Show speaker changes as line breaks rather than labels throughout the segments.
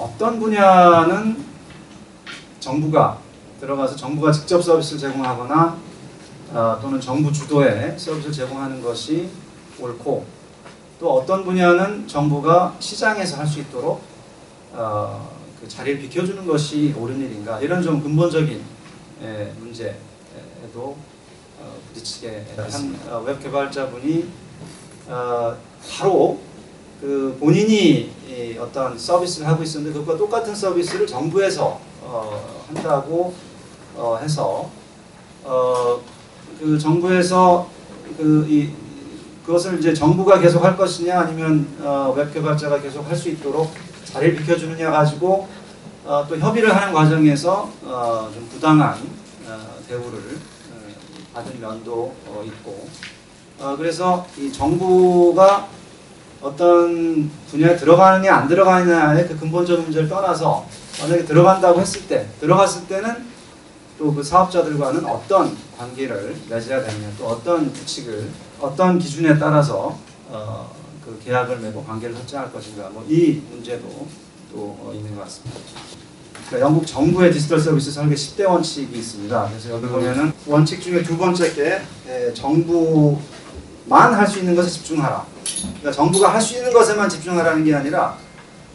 어떤 분야는 정부가 들어가서 정부가 직접 서비스를 제공하거나 또는 정부 주도의 서비스를 제공하는 것이 옳고, 또 어떤 분야는 정부가 시장에서 할 수 있도록 그 자리를 비켜주는 것이 옳은 일인가, 이런 좀 근본적인 문제에도 부딪히게 한 웹 개발자분이 바로 그 본인이 어떤 서비스를 하고 있었는데 그것과 똑같은 서비스를 정부에서 한다고 해서 그 정부에서 그것을 이제 정부가 계속 할 것이냐 아니면 웹 개발자가 계속 할 수 있도록 자리를 비켜주느냐 가지고 또 협의를 하는 과정에서 좀 부당한 대우를 받은 면도 있고, 그래서 이 정부가 어떤 분야에 들어가느냐 안 들어가느냐의 그 근본적인 문제를 떠나서 만약에 들어간다고 들어갔을 때는 또 그 사업자들과는 어떤 관계를 맺어야 되느냐, 또 어떤 규칙을, 어떤 기준에 따라서 그 계약을 맺고 관계를 설정할 것인가, 뭐 이 문제도 또 있는 것 같습니다. 그러니까 영국 정부의 디지털 서비스 설계 10대 원칙이 있습니다. 그래서 여기 보면은 원칙 중에 두 번째 게 정부만 할 수 있는 것에 집중하라. 그러니까 정부가 할 수 있는 것에만 집중하라는 게 아니라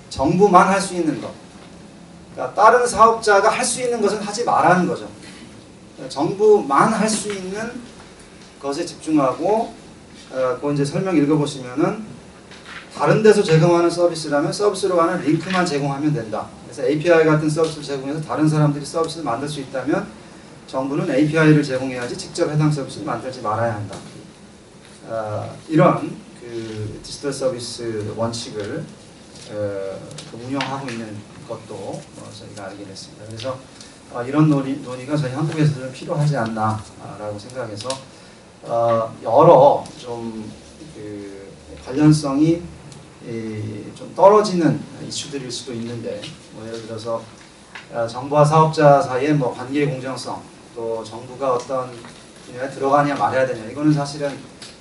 정부만 할 수 있는 것. 그러니까 다른 사업자가 할 수 있는 것은 하지 말라는 거죠. 그러니까 정부만 할 수 있는 것에 집중하고, 그거 이제 설명 읽어보시면은 다른 데서 제공하는 서비스라면 서비스로 가는 링크만 제공하면 된다. 그래서 API 같은 서비스를 제공해서 다른 사람들이 서비스를 만들 수 있다면 정부는 API를 제공해야지 직접 해당 서비스를 만들지 말아야 한다. 이런 그 디지털 서비스 원칙을 운영하고 있는 것도 저희가 알게 됐습니다. 그래서 이런 논의가 저희 한국에서도 좀 필요하지 않나라고 생각해서 여러 좀 그 관련성이 좀 떨어지는 이슈들일 수도 있는데, 뭐 예를 들어서 정부와 사업자 사이의 뭐 관계의 공정성, 또 정부가 어떤 분야에 들어가냐 말아야 되냐, 이거는 사실은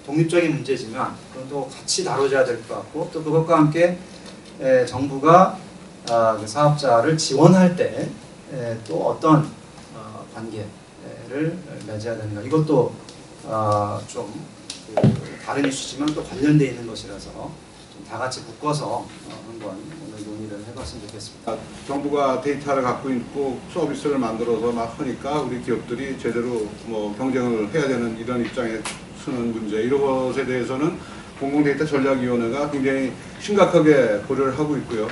독립적인 문제지만 그건 또 같이 다뤄져야 될 것 같고, 또 그것과 함께 정부가 그 사업자를 지원할 때 또 어떤 관계를 맺어야 되는가, 이것도 좀 다른 이슈지만 또 관련되어 있는 것이라서 좀 다 같이 묶어서 한번 오늘 논의를 해봤으면 좋겠습니다.
정부가 데이터를 갖고 있고 서비스를 만들어서 막 하니까 우리 기업들이 제대로 뭐 경쟁을 해야 되는 이런 입장에 서는 문제, 이런 것에 대해서는 공공데이터 전략위원회가 굉장히 심각하게 고려를 하고 있고요.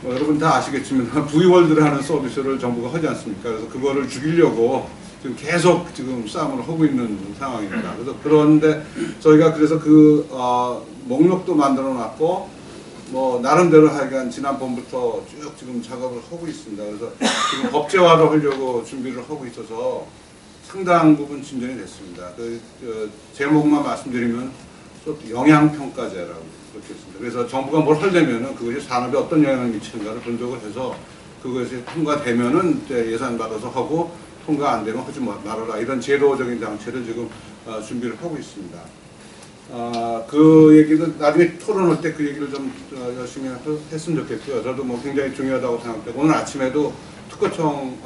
여러분 다 아시겠지만 V월드를 하는 서비스를 정부가 하지 않습니까? 그래서 그거를 죽이려고 지금 계속 지금 싸움을 하고 있는 상황입니다. 그래서 그런데 저희가 그래서 그 목록도 만들어 놨고, 뭐 나름대로 하여간 지난번부터 쭉 지금 작업을 하고 있습니다. 그래서 지금 법제화를 하려고 준비를 하고 있어서 상당 부분 진전이 됐습니다. 그 제목만 말씀드리면 영향평가제라고 그렇게 했습니다. 그래서 정부가 뭘 하려면은 그것이 산업에 어떤 영향을 미치는가를 분석을 해서 그것이 통과되면은 예산 받아서 하고, 통과 안 되면 하지 말아라, 이런 제도적인 장치를 지금 준비를 하고 있습니다. 그 얘기는 나중에 토론할 때 그 얘기를 좀 열심히 했으면 좋겠고요. 저도 뭐 굉장히 중요하다고 생각되고, 오늘 아침에도 특허청,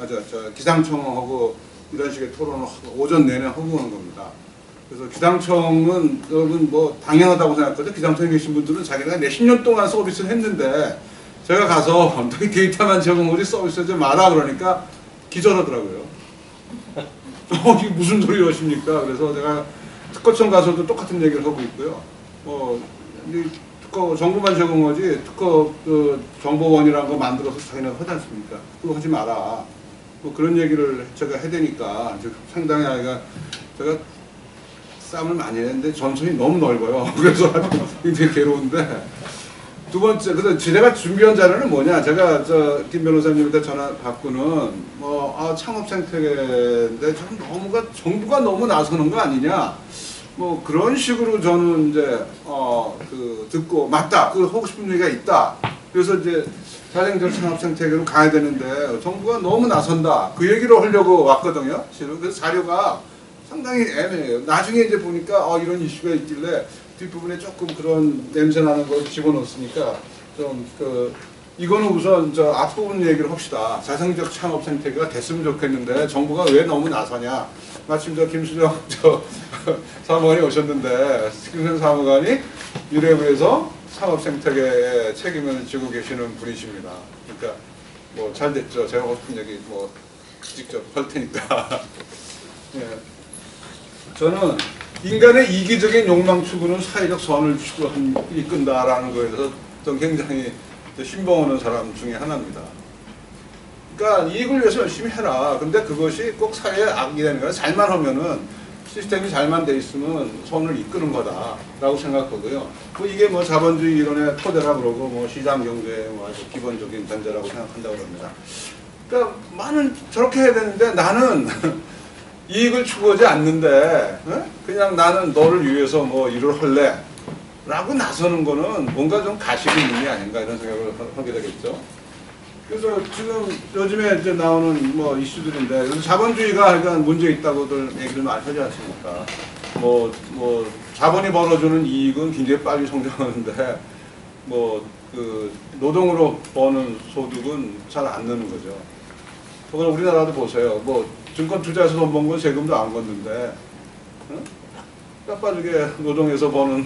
기상청하고 이런 식의 토론을 오전 내내 하고 오는 겁니다. 그래서 기상청은 여러분 뭐 당연하다고 생각하죠. 기상청에 계신 분들은 자기가 몇십 년 동안 서비스를 했는데, 제가 가서 너희 데이터만 제공하지 서비스 좀 마라 그러니까 기절하더라고요. 이게 무슨 소리 하십니까? 그래서 제가 특허청 가서도 똑같은 얘기를 하고 있고요. 특허 정부만 제공하지 특허 정보원이라는 거 만들어서 자기네가 하지 않습니까? 그거 하지 마라. 뭐 그런 얘기를 제가 해야 되니까 상당히 제가 싸움을 많이 했는데 전선이 너무 넓어요. 그래서 굉장히 괴로운데, 두 번째, 그래서 제가 준비한 자료는 뭐냐? 제가 김 변호사님한테 전화 받고는 창업 생태계인데 정부가 너무 나서는 거 아니냐? 뭐 그런 식으로 저는 이제 듣고, 맞다, 그 하고 싶은 얘기가 있다. 그래서 이제 자생적 창업 생태계로 가야 되는데 정부가 너무 나선다, 그 얘기를 하려고 왔거든요. 그래서 자료가 상당히 애매해요. 나중에 이제 보니까 이런 이슈가 있길래 뒷부분에 조금 그런 냄새 나는 걸 집어넣었으니까 좀 이거는 우선 저 앞부분 얘기를 합시다. 자생적 창업 생태계가 됐으면 좋겠는데 정부가 왜 너무 나서냐. 마침 저 김수정 저 사무관이 오셨는데 김수정 사무관이 미래부에서 창업 생태계에 책임을 지고 계시는 분이십니다. 그러니까 뭐 잘 됐죠. 제가 하고 싶은 얘기 뭐 직접 할 테니까. 예. 저는 인간의 이기적인 욕망 추구는 사회적 선을 이끈다라는 거에 대해서 좀 굉장히 신봉하는 사람 중에 하나입니다. 그러니까 이익을 위해서 열심히 해라. 근데 그것이 꼭 사회에 악이 되는 거야. 잘만 하면은 시스템이 잘만 돼 있으면 선을 이끄는 거다라고 생각하고요. 뭐 이게 뭐 자본주의 이론의 토대라 그러고 뭐 시장 경제의 뭐 아주 기본적인 전제라고 생각한다고 합니다. 그러니까 많은 저렇게 해야 되는데 나는 이익을 추구하지 않는데 그냥 나는 너를 위해서 뭐 일을 할래 라고 나서는 거는 뭔가 좀 가식이 있는 게 아닌가 이런 생각을 하게 되겠죠. 그래서 지금 요즘에 이제 나오는 뭐 이슈들인데 자본주의가 그러니까 문제 있다고들 얘기를 많이 하지 않습니까? 뭐 자본이 벌어주는 이익은 굉장히 빨리 성장하는데 뭐 그 노동으로 버는 소득은 잘 안 느는 거죠. 그걸 우리나라도 보세요. 뭐 증권 투자해서 돈 번 건 세금도 안 걷는데 딱 빠지게 노동해서 버는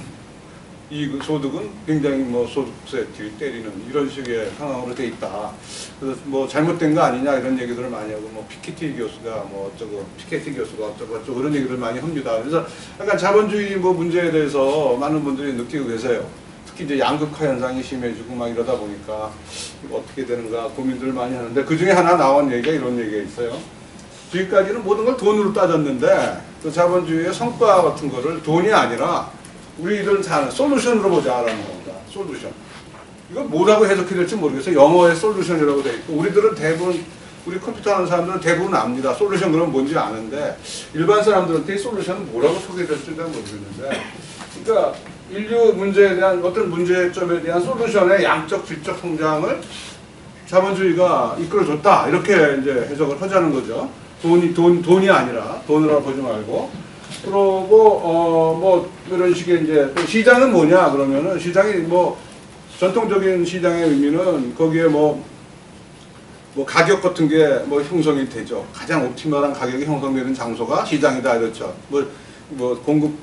이 소득은 굉장히 뭐 소득세 뒤 때리는 이런 식의 상황으로 돼 있다. 그래서 뭐 잘못된 거 아니냐 이런 얘기들을 많이 하고 뭐 피케티 교수가 뭐 어쩌고 피케티 교수가 어쩌고 이런 얘기를 많이 합니다. 그래서 약간 자본주의 뭐 문제에 대해서 많은 분들이 느끼고 계세요. 특히 이제 양극화 현상이 심해지고 막 이러다 보니까 이거 어떻게 되는가 고민들을 많이 하는데 그 중에 하나 나온 얘기가 이런 얘기가 있어요. 지금까지는 모든 걸 돈으로 따졌는데 그 자본주의의 성과 같은 거를 돈이 아니라 우리들은 사는 솔루션으로 보자라는 겁니다. 솔루션. 이거 뭐라고 해석해야 될지 모르겠어요. 영어에 솔루션이라고 돼 있고 우리들은 대부분 우리 컴퓨터 하는 사람들은 대부분 압니다. 솔루션 그러면 뭔지 아는데 일반 사람들한테 이 솔루션은 뭐라고 소개될지 잘 모르겠는데 그러니까 인류 문제에 대한 어떤 문제점에 대한 솔루션의 양적 질적 성장을 자본주의가 이끌어줬다 이렇게 이제 해석을 하자는 거죠. 돈이 아니라 돈으로 보지 말고 그러고 뭐 이런 식의 이제 시장은 뭐냐 그러면은 시장이 뭐 전통적인 시장의 의미는 거기에 뭐 가격 같은 게 뭐 형성이 되죠. 가장 옵티멀한 가격이 형성되는 장소가 시장이다 이렇죠. 뭐 공급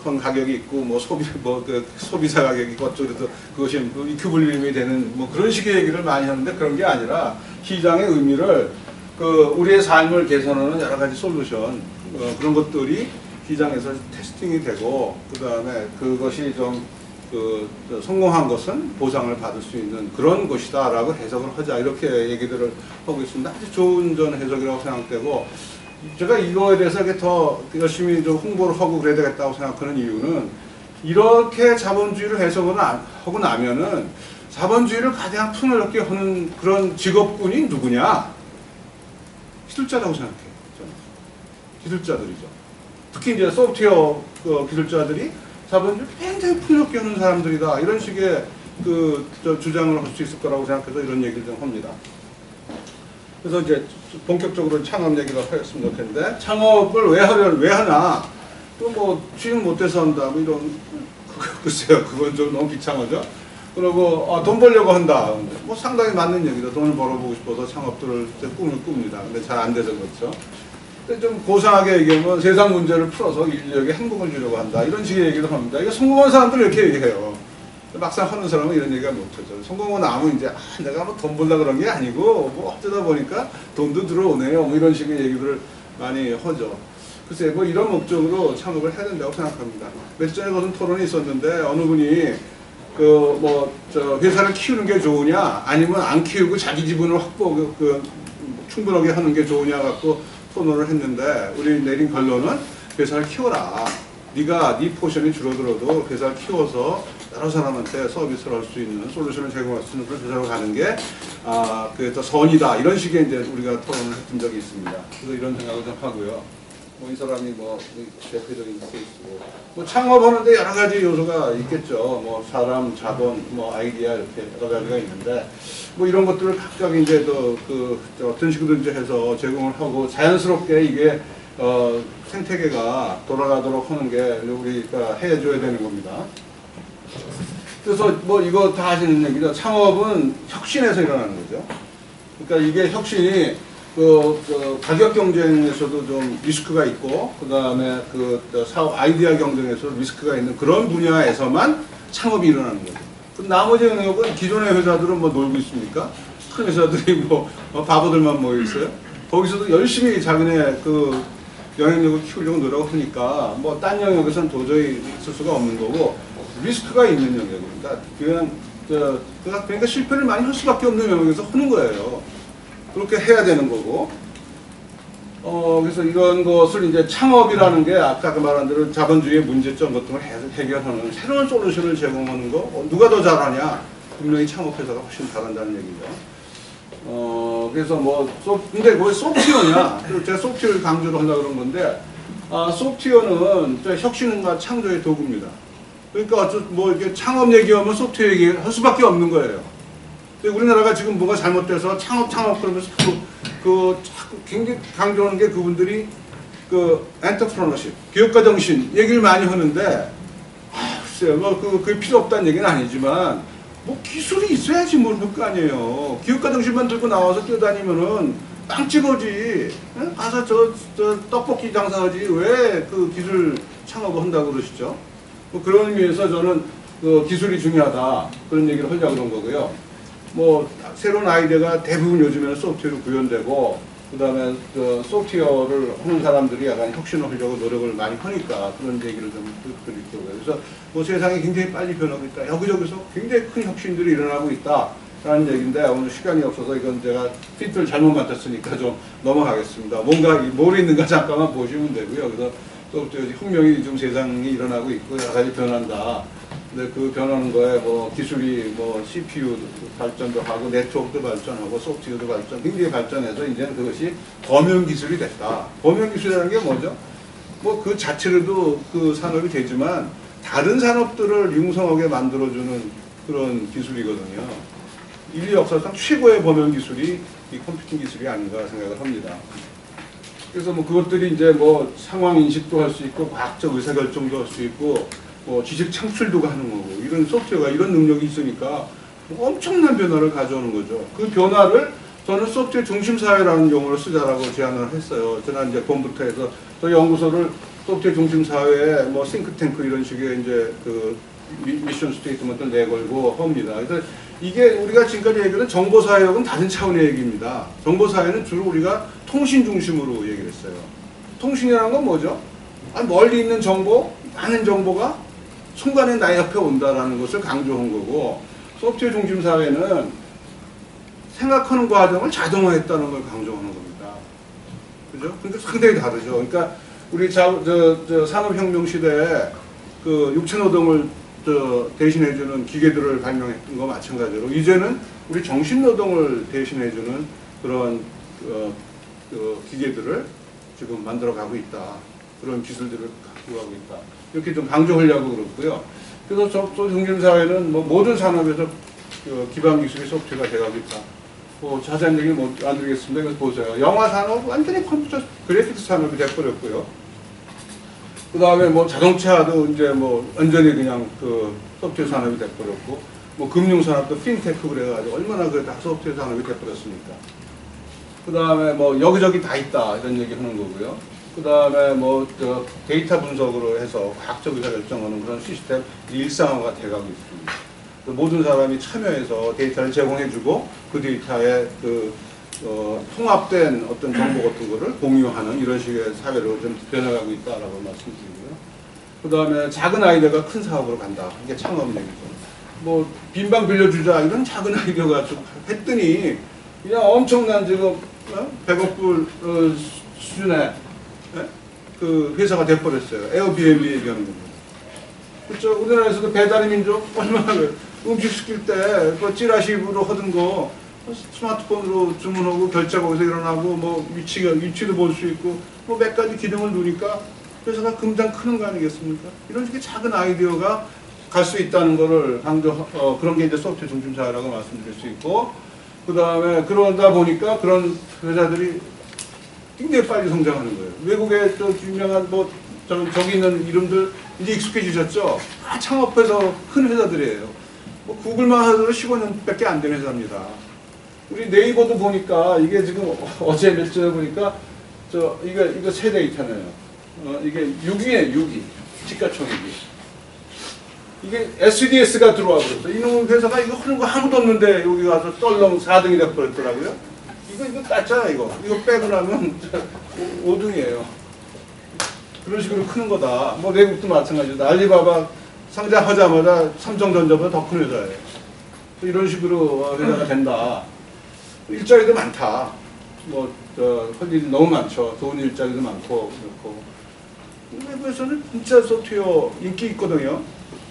한 가격이 있고 뭐 소비자 가격이 있고 어쩌고저쩌고 그것이 이큐블리움이 되는 뭐 그런 식의 얘기를 많이 하는데 그런 게 아니라 시장의 의미를 우리의 삶을 개선하는 여러 가지 솔루션 그런 것들이 시장에서 테스팅이 되고 그 다음에 그것이 좀 성공한 것은 보상을 받을 수 있는 그런 것이다라고 해석을 하자 이렇게 얘기들을 하고 있습니다. 아주 좋은 전 해석이라고 생각되고 제가 이거에 대해서 더 열심히 좀 홍보를 하고 그래야 되겠다고 생각하는 이유는 이렇게 자본주의를 해석을 하고 나면은 자본주의를 가장 풍요롭게 하는 그런 직업군이 누구냐? 기술자라고 생각해요. 저는. 기술자들이죠. 특히 이제 소프트웨어 기술자들이 자본주의를 굉장히 풍요롭게 하는 사람들이다. 이런 식의 주장을 할 수 있을 거라고 생각해서 이런 얘기를 좀 합니다. 그래서 이제 본격적으로 창업 얘기를 하겠으면 좋겠는데 창업을 왜 하나 또 뭐 취업 못해서 한다 뭐 이런 글쎄요 그건 좀 너무 비참하죠. 그리고 돈 벌려고 한다 뭐 상당히 맞는 얘기다. 돈을 벌어보고 싶어서 창업들을 꿈을 꿉니다. 근데 잘 안 돼서 그렇죠. 근데 좀 고상하게 얘기하면 세상 문제를 풀어서 인류에게 행복을 주려고 한다 이런 식의 얘기도 합니다. 이거 성공한 사람들은 이렇게 얘기해요. 막상 하는 사람은 이런 얘기가 못하죠. 성공하고 나면 이제 내가 뭐 돈 벌려고 그런 게 아니고 뭐 어쩌다 보니까 돈도 들어오네요. 뭐 이런 식의 얘기들을 많이 하죠. 글쎄 뭐 이런 목적으로 창업을 해야 된다고 생각합니다. 며칠 전에 무슨 토론이 있었는데 어느 분이 회사를 키우는 게 좋으냐 아니면 안 키우고 자기 지분을 충분하게 하는 게 좋으냐 갖고 토론을 했는데 우리 내린 결론은 회사를 키워라. 네가 네 포션이 줄어들어도 회사를 키워서 여러 사람한테 서비스를 할 수 있는 솔루션을 제공할 수 있는 그런 회사로 가는 게 그게 더 선이다. 이런 식의 이제 우리가 토론을 했던 적이 있습니다. 그래서 이런 생각을 좀 하고요. 이 사람이 대표적인 케이스고 창업하는데 여러 가지 요소가 있겠죠. 사람, 자본, 아이디어 이렇게 여러 가지가 있는데 이런 것들을 각각 이제 어떤 식으로든지 해서 제공을 하고 자연스럽게 이게 생태계가 돌아가도록 하는 게 우리가 해줘야 되는 겁니다. 그래서 뭐 이거 다 하시는 얘기죠. 창업은 혁신에서 일어나는 거죠. 그러니까 이게 혁신이 그 가격 경쟁에서도 좀 리스크가 있고, 그 다음에 그 사업 아이디어 경쟁에서 리스크가 있는 그런 분야에서만 창업이 일어나는 거죠. 그 나머지 영역은 기존의 회사들은 뭐 놀고 있습니까? 큰 회사들이 뭐 바보들만 모여 있어요. 거기서도 열심히 자기네 그 영향력을 키우려고 노력하니까 뭐 딴 영역에서는 도저히 있을 수가 없는 거고, 리스크가 있는 영역입니다. 그러니까 실패를 많이 할 수밖에 없는 영역에서 하는 거예요. 그렇게 해야 되는 거고, 그래서 이런 것을 이제 창업이라는 게 아까 말한 대로 자본주의의 문제점 같은 걸 해결하는 새로운 솔루션을 제공하는 거, 누가 더 잘하냐? 분명히 창업회사가 훨씬 잘한다는 얘기죠. 그래서 근데 왜 소프트웨어냐? 제가 소프트웨어를 강조를 하려고 그런 건데, 소프트웨어는 혁신과 창조의 도구입니다. 그러니까 이렇게 창업 얘기하면 소프트웨어 얘기할 수밖에 없는 거예요. 우리나라가 지금 뭐가 잘못돼서 창업 그러면서 자꾸 굉장히 강조하는 게 그분들이 엔터프로너십, 기업가 정신 얘기를 많이 하는데, 글쎄요, 그게 필요 없다는 얘기는 아니지만, 기술이 있어야지 모를 거 아니에요. 기업가 정신만 들고 나와서 뛰어다니면은 빵집어지, 가서 떡볶이 장사하지, 왜 그 기술 창업을 한다고 그러시죠? 그런 의미에서 저는 기술이 중요하다, 그런 얘기를 하려고 그런 거고요. 새로운 아이디어가 대부분 요즘에는 소프트웨어로 구현되고, 그 다음에 소프트웨어를 하는 사람들이 약간 혁신을 하려고 노력을 많이 하니까 그런 얘기를 좀 드릴 거고요. 그래서 세상이 굉장히 빨리 변하고 있다. 여기저기서 굉장히 큰 혁신들이 일어나고 있다라는 얘기인데, 오늘 시간이 없어서 이건 제가 피트를 잘못 맡았으니까 좀 넘어가겠습니다. 뭘 있는가 잠깐만 보시면 되고요. 그래서 소프트웨어 혁명이 좀 세상이 일어나고 있고 여러 가지 변한다. 근데 그 변하는 거에 기술이 CPU 발전도 하고 네트워크도 발전하고 소프트웨어도 굉장히 발전해서 이제는 그것이 범용 기술이 됐다. 범용 기술이라는 게 뭐죠? 그 자체로도 그 산업이 되지만 다른 산업들을 융성하게 만들어주는 그런 기술이거든요. 인류 역사상 최고의 범용 기술이 이 컴퓨팅 기술이 아닌가 생각을 합니다. 그래서 그것들이 이제 상황 인식도 할 수 있고 과학적 의사결정도 할 수 있고 지식 창출도 하는 거고, 이런 소프트웨어가 이런 능력이 있으니까 엄청난 변화를 가져오는 거죠. 그 변화를 저는 소프트웨어 중심사회라는 용어를 쓰자라고 제안을 했어요. 지난 이제 봄부터 해서 저 연구소를 소프트웨어 중심사회에 싱크탱크 이런 식의 이제 미션 스테이트먼트를 내걸고 합니다. 그래서 이게 우리가 지금까지 얘기하는 정보사회하고는 다른 차원의 얘기입니다. 정보사회는 주로 우리가 통신 중심으로 얘기를 했어요. 통신이라는 건 뭐죠? 멀리 있는 정보, 많은 정보가 순간에 나의 옆에 온다라는 것을 강조한 거고, 소프트웨어 중심 사회는 생각하는 과정을 자동화했다는 걸 강조하는 겁니다. 그죠? 그러니까 상당히 다르죠. 그러니까 우리 산업혁명 시대에 육체노동을 대신해주는 기계들을 발명했던 거 마찬가지로 이제는 우리 정신노동을 대신해주는 그런 기계들을 지금 만들어가고 있다. 그런 기술들을 갖고 가고 있다. 이렇게 좀 강조하려고 그렇고요. 그래서 중심사회는 모든 산업에서 기반 기술이 소프트웨어가 돼가고 있다. 자세한 얘기는 안 드리겠습니다. 그래서 보세요. 영화 산업 완전히 컴퓨터 그래픽스 산업이 돼버렸고요. 그 다음에 자동차도 이제 완전히 그냥 소프트웨어 산업이 돼버렸고, 금융 산업도 핀테크 그래가지고 얼마나 다 소프트웨어 산업이 돼버렸습니까? 그 다음에 여기저기 다 있다 이런 얘기 하는 거고요. 그 다음에 데이터 분석으로 해서 과학적 의사결정하는 그런 시스템 일상화가 돼가고 있습니다. 모든 사람이 참여해서 데이터를 제공해주고 그 데이터에 통합된 어떤 정보 같은 거를 공유하는 이런 식의 사회로 좀 변해가고 있다라고 말씀드리고요. 그 다음에 작은 아이디어가 큰 사업으로 간다. 이게 창업 얘기죠. 빈방 빌려주자 이런 작은 아이디어가 좀 했더니 그냥 엄청난 지금 100억 불 수준의 회사가 돼버렸어요. 에어비앤비 얘기하는 겁니다. 그렇죠. 우리나라에서도 배달의 민족 얼마나 음식 시킬 때 찌라시로 하던 거 스마트폰으로 주문하고 결제가 거기서 일어나고 위치도 볼 수 있고 몇 가지 기능을 누리니까 회사가 금방 크는 거 아니겠습니까? 이런 식의 작은 아이디어가 갈 수 있다는 거를 그런 게 이제 소프트웨어 중심사회라고 말씀드릴 수 있고, 그 다음에 그러다 보니까 그런 회사들이 굉장히 빨리 성장하는 거예요. 외국의 유명한 저기 있는 이름들 이제 익숙해지셨죠? 다 창업해서 큰 회사들이에요. 뭐 구글만 하더라도 15년밖에 안 되는 회사입니다. 우리 네이버도 보니까 이게 지금 어제 몇 주에 보니까 이거 세대 있잖아요. 이게 6위에 6위 시가총액이. 이게 SDS가 들어와 버렸어. 이놈 회사가 이거 하는 거 아무도 없는데 여기 가서 떨렁 4등이 돼 버렸더라고요. 이거 땄잖아 이거. 이거 빼고 나면 5등이에요. 그런 식으로 크는 거다. 뭐 외국도 마찬가지다. 알리바바 상장하자마자 삼성전자보다 더 큰 회사예요. 이런 식으로 회사가 된다. 일자리도 많다. 할 일이 너무 많죠. 좋은 일자리도 많고 그렇고. 외국에서는 진짜 소프트웨어 인기 있거든요.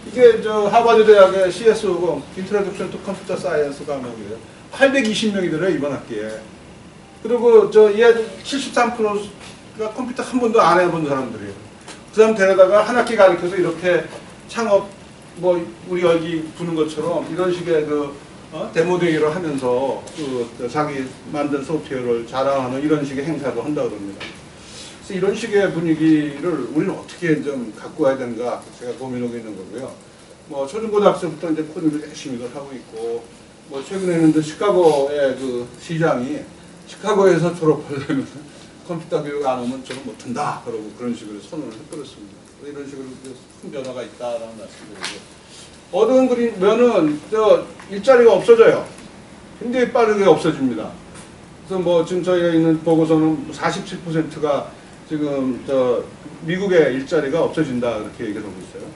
이게 하버드 대학의 CSO, 인트로덕션 투 컴퓨터 사이언스 과목이에요. 820명이더래요 이번 학기에. 그리고 얘 73%가 컴퓨터 한 번도 안 해본 사람들이에요. 그 사람 데려다가 한 학기 가르쳐서 이렇게 창업 우리 여기 부는 것처럼 이런 식의 데모데이를 하면서 자기 만든 소프트웨어를 자랑하는 이런 식의 행사도 한다고 합니다. 그래서 이런 식의 분위기를 우리는 어떻게 좀 갖고 와야 되는가 제가 고민하고 있는 거고요. 초중고등학생부터 이제 코딩을 열심히 하고 있고, 최근에는 시카고의 시장이 시카고에서 졸업하려면 컴퓨터 교육 안 오면 졸업 못한다. 그러고 그런 식으로 선언을 해버렸습니다. 이런 식으로 큰 변화가 있다라는 말씀드리고. 어두운 그리면은 일자리가 없어져요. 굉장히 빠르게 없어집니다. 그래서 지금 저희가 있는 보고서는 47%가 지금 미국의 일자리가 없어진다 이렇게 얘기하고 있어요.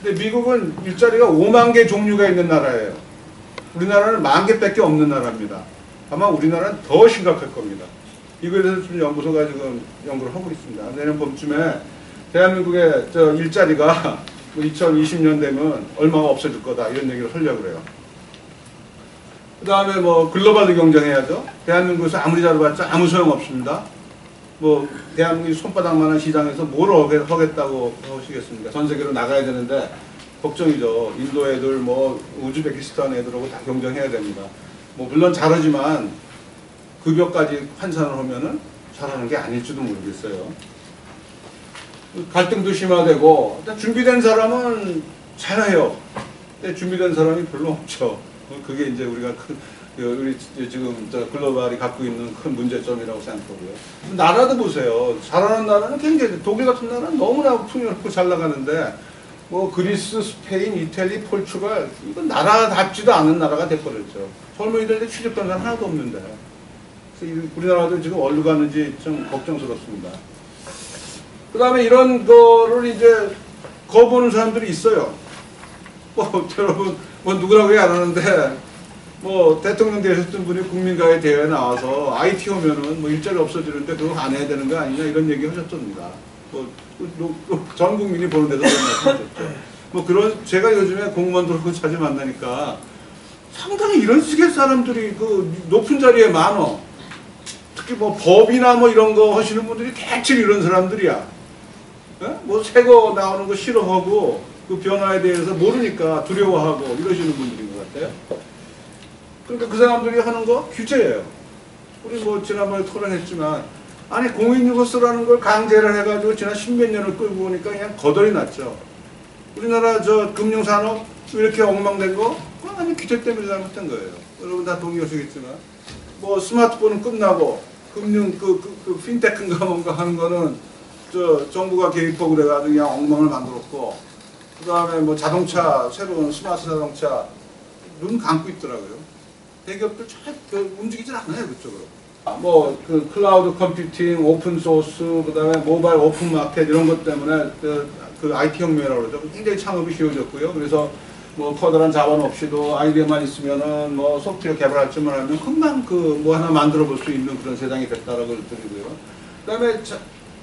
근데 미국은 일자리가 5만 개 종류가 있는 나라예요. 우리나라는 1만 개밖에 없는 나라입니다. 아마 우리나라는 더 심각할 겁니다. 이거에 대해서 지금 연구소가 지금 연구를 하고 있습니다. 내년 봄쯤에 대한민국의 일자리가 2020년 되면 얼마가 없어질 거다 이런 얘기를 하려고 그래요. 그 다음에 글로벌로 경쟁해야죠. 대한민국에서 아무리 잘해봤자 아무 소용 없습니다. 대한민국이 손바닥만한 시장에서 뭘 하겠다고 하시겠습니까? 전 세계로 나가야 되는데 걱정이죠. 인도 애들, 우즈베키스탄 애들하고 다 경쟁해야 됩니다. 물론 잘하지만 급여까지 환산을 하면은 잘하는 게 아닐지도 모르겠어요. 갈등도 심화되고, 준비된 사람은 잘해요. 근데 준비된 사람이 별로 없죠. 그게 이제 우리 지금 글로벌이 갖고 있는 큰 문제점이라고 생각하고요. 나라도 보세요. 잘하는 나라는 굉장히, 독일 같은 나라는 너무나 풍요롭고 잘 나가는데, 그리스, 스페인, 이탈리, 포르투갈, 이건 나라답지도 않은 나라가 돼버렸죠. 젊은이들 취직한 사람 하나도 없는데. 그래서 우리나라도 지금 어디로 가는지 좀 걱정스럽습니다. 그 다음에 이런 거를 이제 거부하는 사람들이 있어요. 여러분, 누구라고 얘기 안 하는데, 대통령 되셨던 분이 국민과의 대회에 나와서 IT 오면은 일자리 없어지는데 그거 안 해야 되는 거 아니냐 이런 얘기 하셨습니다. 전 국민이 보는 데서 그런 말씀하셨죠. 제가 요즘에 공무원들하고 자주 만나니까 상당히 이런 식의 사람들이 높은 자리에 많어. 특히 법이나 이런 거 하시는 분들이 대체 이런 사람들이야. 새거 나오는 거 싫어하고 그 변화에 대해서 모르니까 두려워하고 이러시는 분들인 것 같아요. 그러니까 그 사람들이 하는 거 규제예요. 우리 지난번에 토론했지만 아니 공인중개 쓰라는 걸 강제를 해가지고 지난 10몇 년을 끌고 오니까 그냥 거덜이 났죠. 우리나라 금융산업 이렇게 엉망된 거 아니 규제 때문에 잘못된 거예요. 여러분 다 동의하시겠지만 스마트폰은 끝나고 금융 핀테크인가 뭔가 하는 거는 정부가 개입하고 그래가지고 그냥 엉망을 만들었고, 그 다음에 자동차, 새로운 스마트 자동차, 눈 감고 있더라고요. 대기업들 잘 움직이질 않아요, 그쪽으로. 클라우드 컴퓨팅, 오픈 소스, 그 다음에 모바일 오픈 마켓 이런 것 때문에 IT 혁명이라고 그러죠. 굉장히 창업이 쉬워졌고요. 그래서 커다란 자본 없이도 아이디어만 있으면은 소프트웨어 개발할 줄만 하면 금방 하나 만들어 볼 수 있는 그런 세상이 됐다라고 드리고요. 그 다음에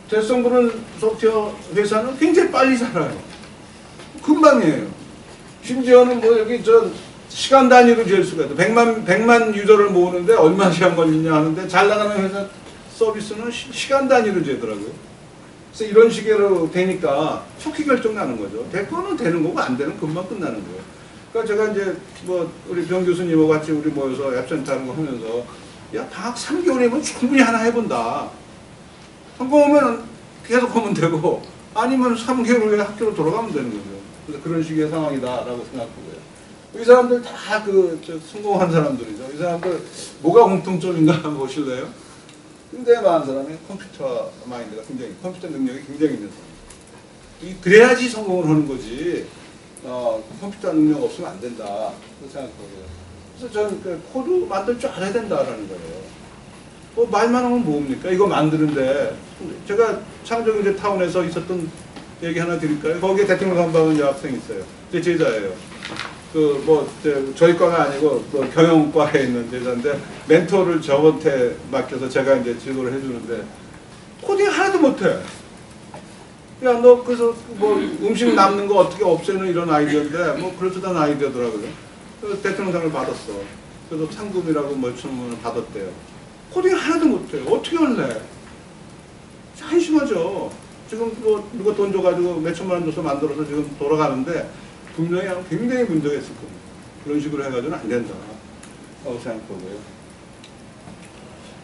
대성 부른 소프트웨어 회사는 굉장히 빨리 자라요. 금방이에요. 심지어는 여기 시간 단위로 잴 수가 있다. 100만 유저를 모으는데 얼마 시간 걸리냐 하는데 잘 나가는 회사 서비스는 시간 단위로 재더라고요. 그래서 이런 식으로 되니까 속히 결정 나는 거죠. 될 거는 되는 거고 안 되는 금방 끝나는 거예요. 그러니까 제가 이제 우리 병 교수님하고 같이 우리 모여서 앱센터 하는 거 하면서 야 방학 3개월이면 충분히 하나 해본다. 성공하면 계속 하면 되고 아니면 3개월 후에 학교로 돌아가면 되는 거죠. 그래서 그런 식의 상황이다라고 생각하고요. 이 사람들 다 성공한 사람들이죠. 이 사람들 뭐가 공통점인가 한번 보실래요? 굉장히 많은 사람이 컴퓨터 마인드가 굉장히, 컴퓨터 능력이 굉장히 있는 사람. 그래야지 성공을 하는 거지. 컴퓨터 능력 없으면 안 된다. 그렇게 생각하고요. 그래서 저는 코드 만들 줄 알아야 된다라는 거예요. 말만 하면 뭡니까? 이거 만드는데, 제가 창조경제 타운에서 있었던 얘기 하나 드릴까요? 거기에 대통령 감방은 여학생이 있어요. 제 제자예요. 저희 과가 아니고, 경영과에 있는 제자인데, 멘토를 저한테 맡겨서 제가 이제 지도를 해주는데, 코딩 하나도 못해. 야, 너 그래서 음식 남는 거 어떻게 없애는 이런 아이디어인데, 그럴듯한 아이디어더라고요. 그래서 대통령상을 받았어. 그래서 상금이라고 몇천만 원을 받았대요. 코딩 하나도 못해요. 어떻게 할래? 한심하죠. 지금 누가 돈 줘가지고 몇천만 원 줘서 만들어서 지금 돌아가는데, 분명히 굉장히 문제가 있을 겁니다. 그런 식으로 해가지고는 안 된다. 라고 생각하고요.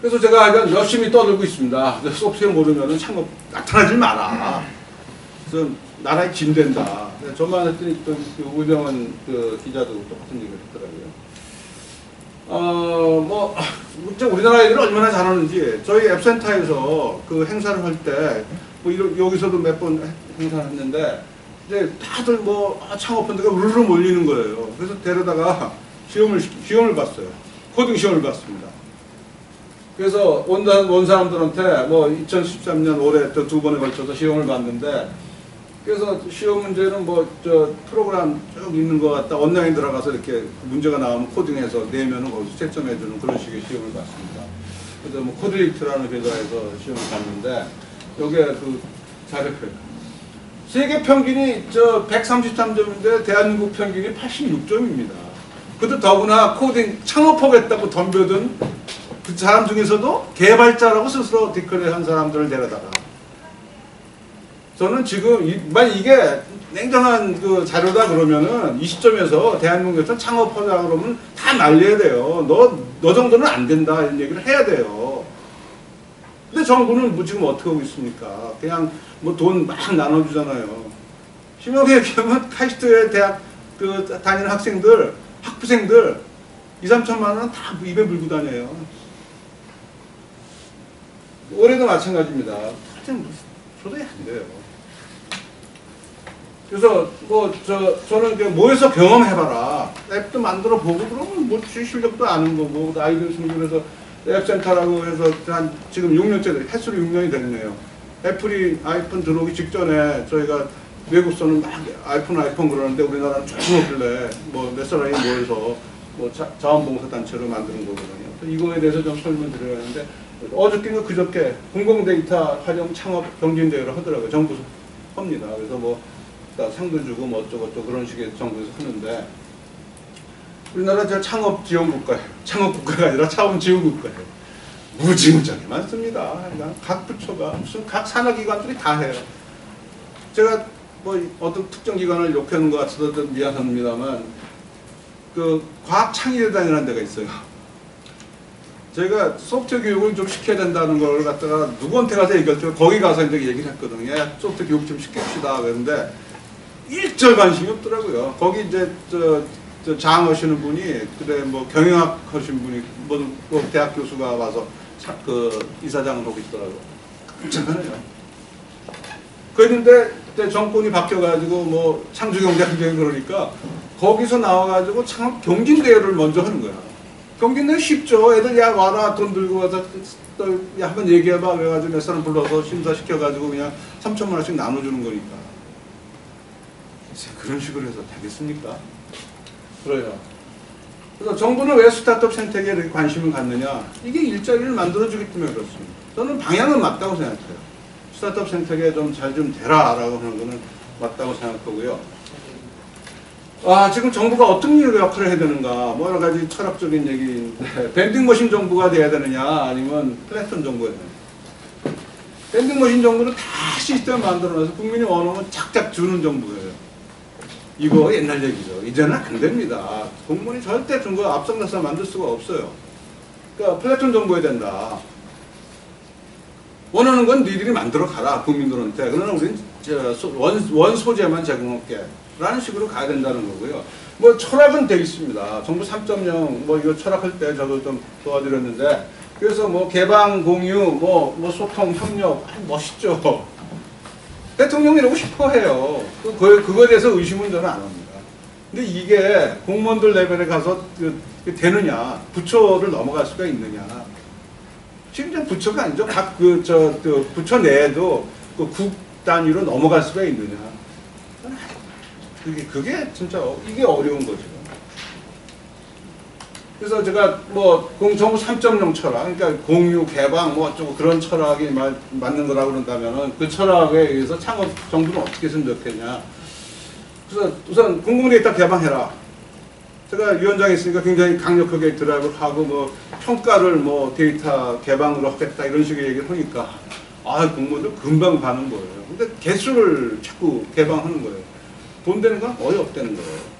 그래서 제가 열심히 떠들고 있습니다. 소프트웨어 모르면 창업 나타나지 마라. 그래서 나라에 짐 된다. 저만 했더니 또 우병헌 기자도 똑같은 얘기를 했더라고요. 우리나라 애들이 얼마나 잘하는지 저희 앱센터에서 행사를 할 때 여기서도 몇 번 행사를 했는데 이제 다들 창업펀드가 우르르 몰리는 거예요. 그래서 데려다가 시험을 봤어요. 코딩 시험을 봤습니다. 그래서 온 사람들한테 2013년 올해 또 2번에 걸쳐서 시험을 봤는데, 그래서 시험 문제는 프로그램 쭉 있는 것 같다. 온라인 들어가서 이렇게 문제가 나오면 코딩해서 내면은 거기서 채점해주는 그런 식의 시험을 봤습니다. 그래서 코드리프트라는 회사에서 시험을 봤는데, 여기에 자료표예요. 세계 평균이 133점인데 대한민국 평균이 86점입니다. 그것도 더구나 코딩 창업하겠다고 덤벼든 그 사람 중에서도 개발자라고 스스로 디클레어한 사람들을 데려다가, 저는 지금 만약 이게 냉정한 자료다 그러면은 이 시점에서 대한민국에서 창업하자 그러면 다 말려야 돼요. 너 정도는 안 된다 이런 얘기를 해야 돼요. 근데 정부는 지금 어떻게 하고 있습니까? 그냥 돈 막 나눠주잖아요. 심하게 얘기하면 카이스트에 대학 다니는 학부생들 2~3천만 원 다 입에 물고 다녀요. 올해도 마찬가지입니다. 하여튼 도저히 안 돼요. 그래서 저는 모여서 경험해봐라. 앱도 만들어 보고 그러면 실력도 아는 거고, 아이들 승진해서 앱센터라고 해서 지금 6년째, 횟수로 6년이 됐네요. 애플이 아이폰 들어오기 직전에 저희가 외국서는 막 아이폰 그러는데 우리나라는 조금 없길래 몇 사람이 모여서 자원봉사단체로 만드는 거거든요. 이거에 대해서 좀 설명드려야 하는데, 어저께는 그저께 공공데이터 활용 창업 경진대회를 하더라고요. 정부에서 합니다. 그래서 상도 주고 어쩌고저쩌고 그런 식의 정부에서 하는데, 우리나라 창업 지원 국가예요. 창업 국가가 아니라 창업 지원 국가예요. 무지무지하게 많습니다. 각 부처가 무슨 각 산하기관들이 다 해요. 제가 어떤 특정 기관을 욕하는 것 같아서 좀 미안합니다만, 과학창의재단이라는 데가 있어요. 제가 소프트웨어 교육을 좀 시켜야 된다는 걸 갖다가 누구한테 가서 얘기했죠. 거기 가서 이제 얘기를 했거든요. 소프트웨어 교육 좀 시킵시다. 그런데 일절 관심이 없더라고요. 거기 이제 장하시는 분이, 경영학 하신 분이, 대학 교수가 와서 이사장을 하고 있더라고요. 깜짝하네요. 그랬는데 그때 정권이 바뀌어가지고 창조경제 행정이 그러니까 거기서 나와가지고 창업 경진대회를 먼저 하는 거야. 경진대회 쉽죠. 애들 와라 돈 들고 와서 한번 얘기해봐. 그래가지고 몇 사람 불러서 심사시켜가지고 그냥 3천만 원씩 나눠주는 거니까. 그런 식으로 해서 되겠습니까? 그래요. 그래서 정부는 왜 스타트업 생태계에 이렇게 관심을 갖느냐? 이게 일자리를 만들어주기 때문에 그렇습니다. 저는 방향은 맞다고 생각해요. 스타트업 생태계에 잘 되라 라고 하는 거는 맞다고 생각하고요. 지금 정부가 어떤 역할을 해야 되는가? 여러 가지 철학적인 얘기인데, 밴딩머신 정부가 돼야 되느냐, 아니면 플랫폼 정부가 되느냐. 밴딩머신 정부는 다 시스템 만들어놔서 국민이 원하면 착착 주는 정부예요. 이거 옛날 얘기죠. 이제는 안 됩니다. 공무원이 절대 준 거 앞서나서 만들 수가 없어요. 그러니까 플랫폼 정부해야 된다. 원하는 건 니들이 만들어 가라, 국민들한테. 그러나 우린 원 소재만 제공할게. 라는 식으로 가야 된다는 거고요. 뭐 철학은 돼 있습니다. 정부 3.0 뭐 이거 철학할 때 저도 좀 도와드렸는데 그래서 뭐 개방, 공유, 뭐 소통, 협력 멋있죠. 대통령이 이러고 싶어 해요. 그거에 대해서 의심은 저는 안 합니다. 근데 이게 공무원들 레벨에 가서 되느냐, 부처를 넘어갈 수가 있느냐. 심지어 부처가 아니죠. 각 부처 내에도 국 단위로 넘어갈 수가 있느냐. 그게 진짜 이게 어려운 거죠. 그래서 제가 뭐 정부 3.0 철학, 그러니까 공유, 개방 뭐 어쩌고 그런 철학이 맞는 거라고 그런다면은 그 철학에 의해서 창업 정부는 어떻게 생각했냐. 그래서 우선 공공데이터 개방해라. 제가 위원장이 있으니까 굉장히 강력하게 드라이브를 하고 뭐 평가를 뭐 데이터 개방으로 하겠다 이런 식의 얘기를 하니까 공무원들 금방 가는 거예요. 근데 개수를 자꾸 개방하는 거예요. 돈 되는 건 거의 없다는 거예요.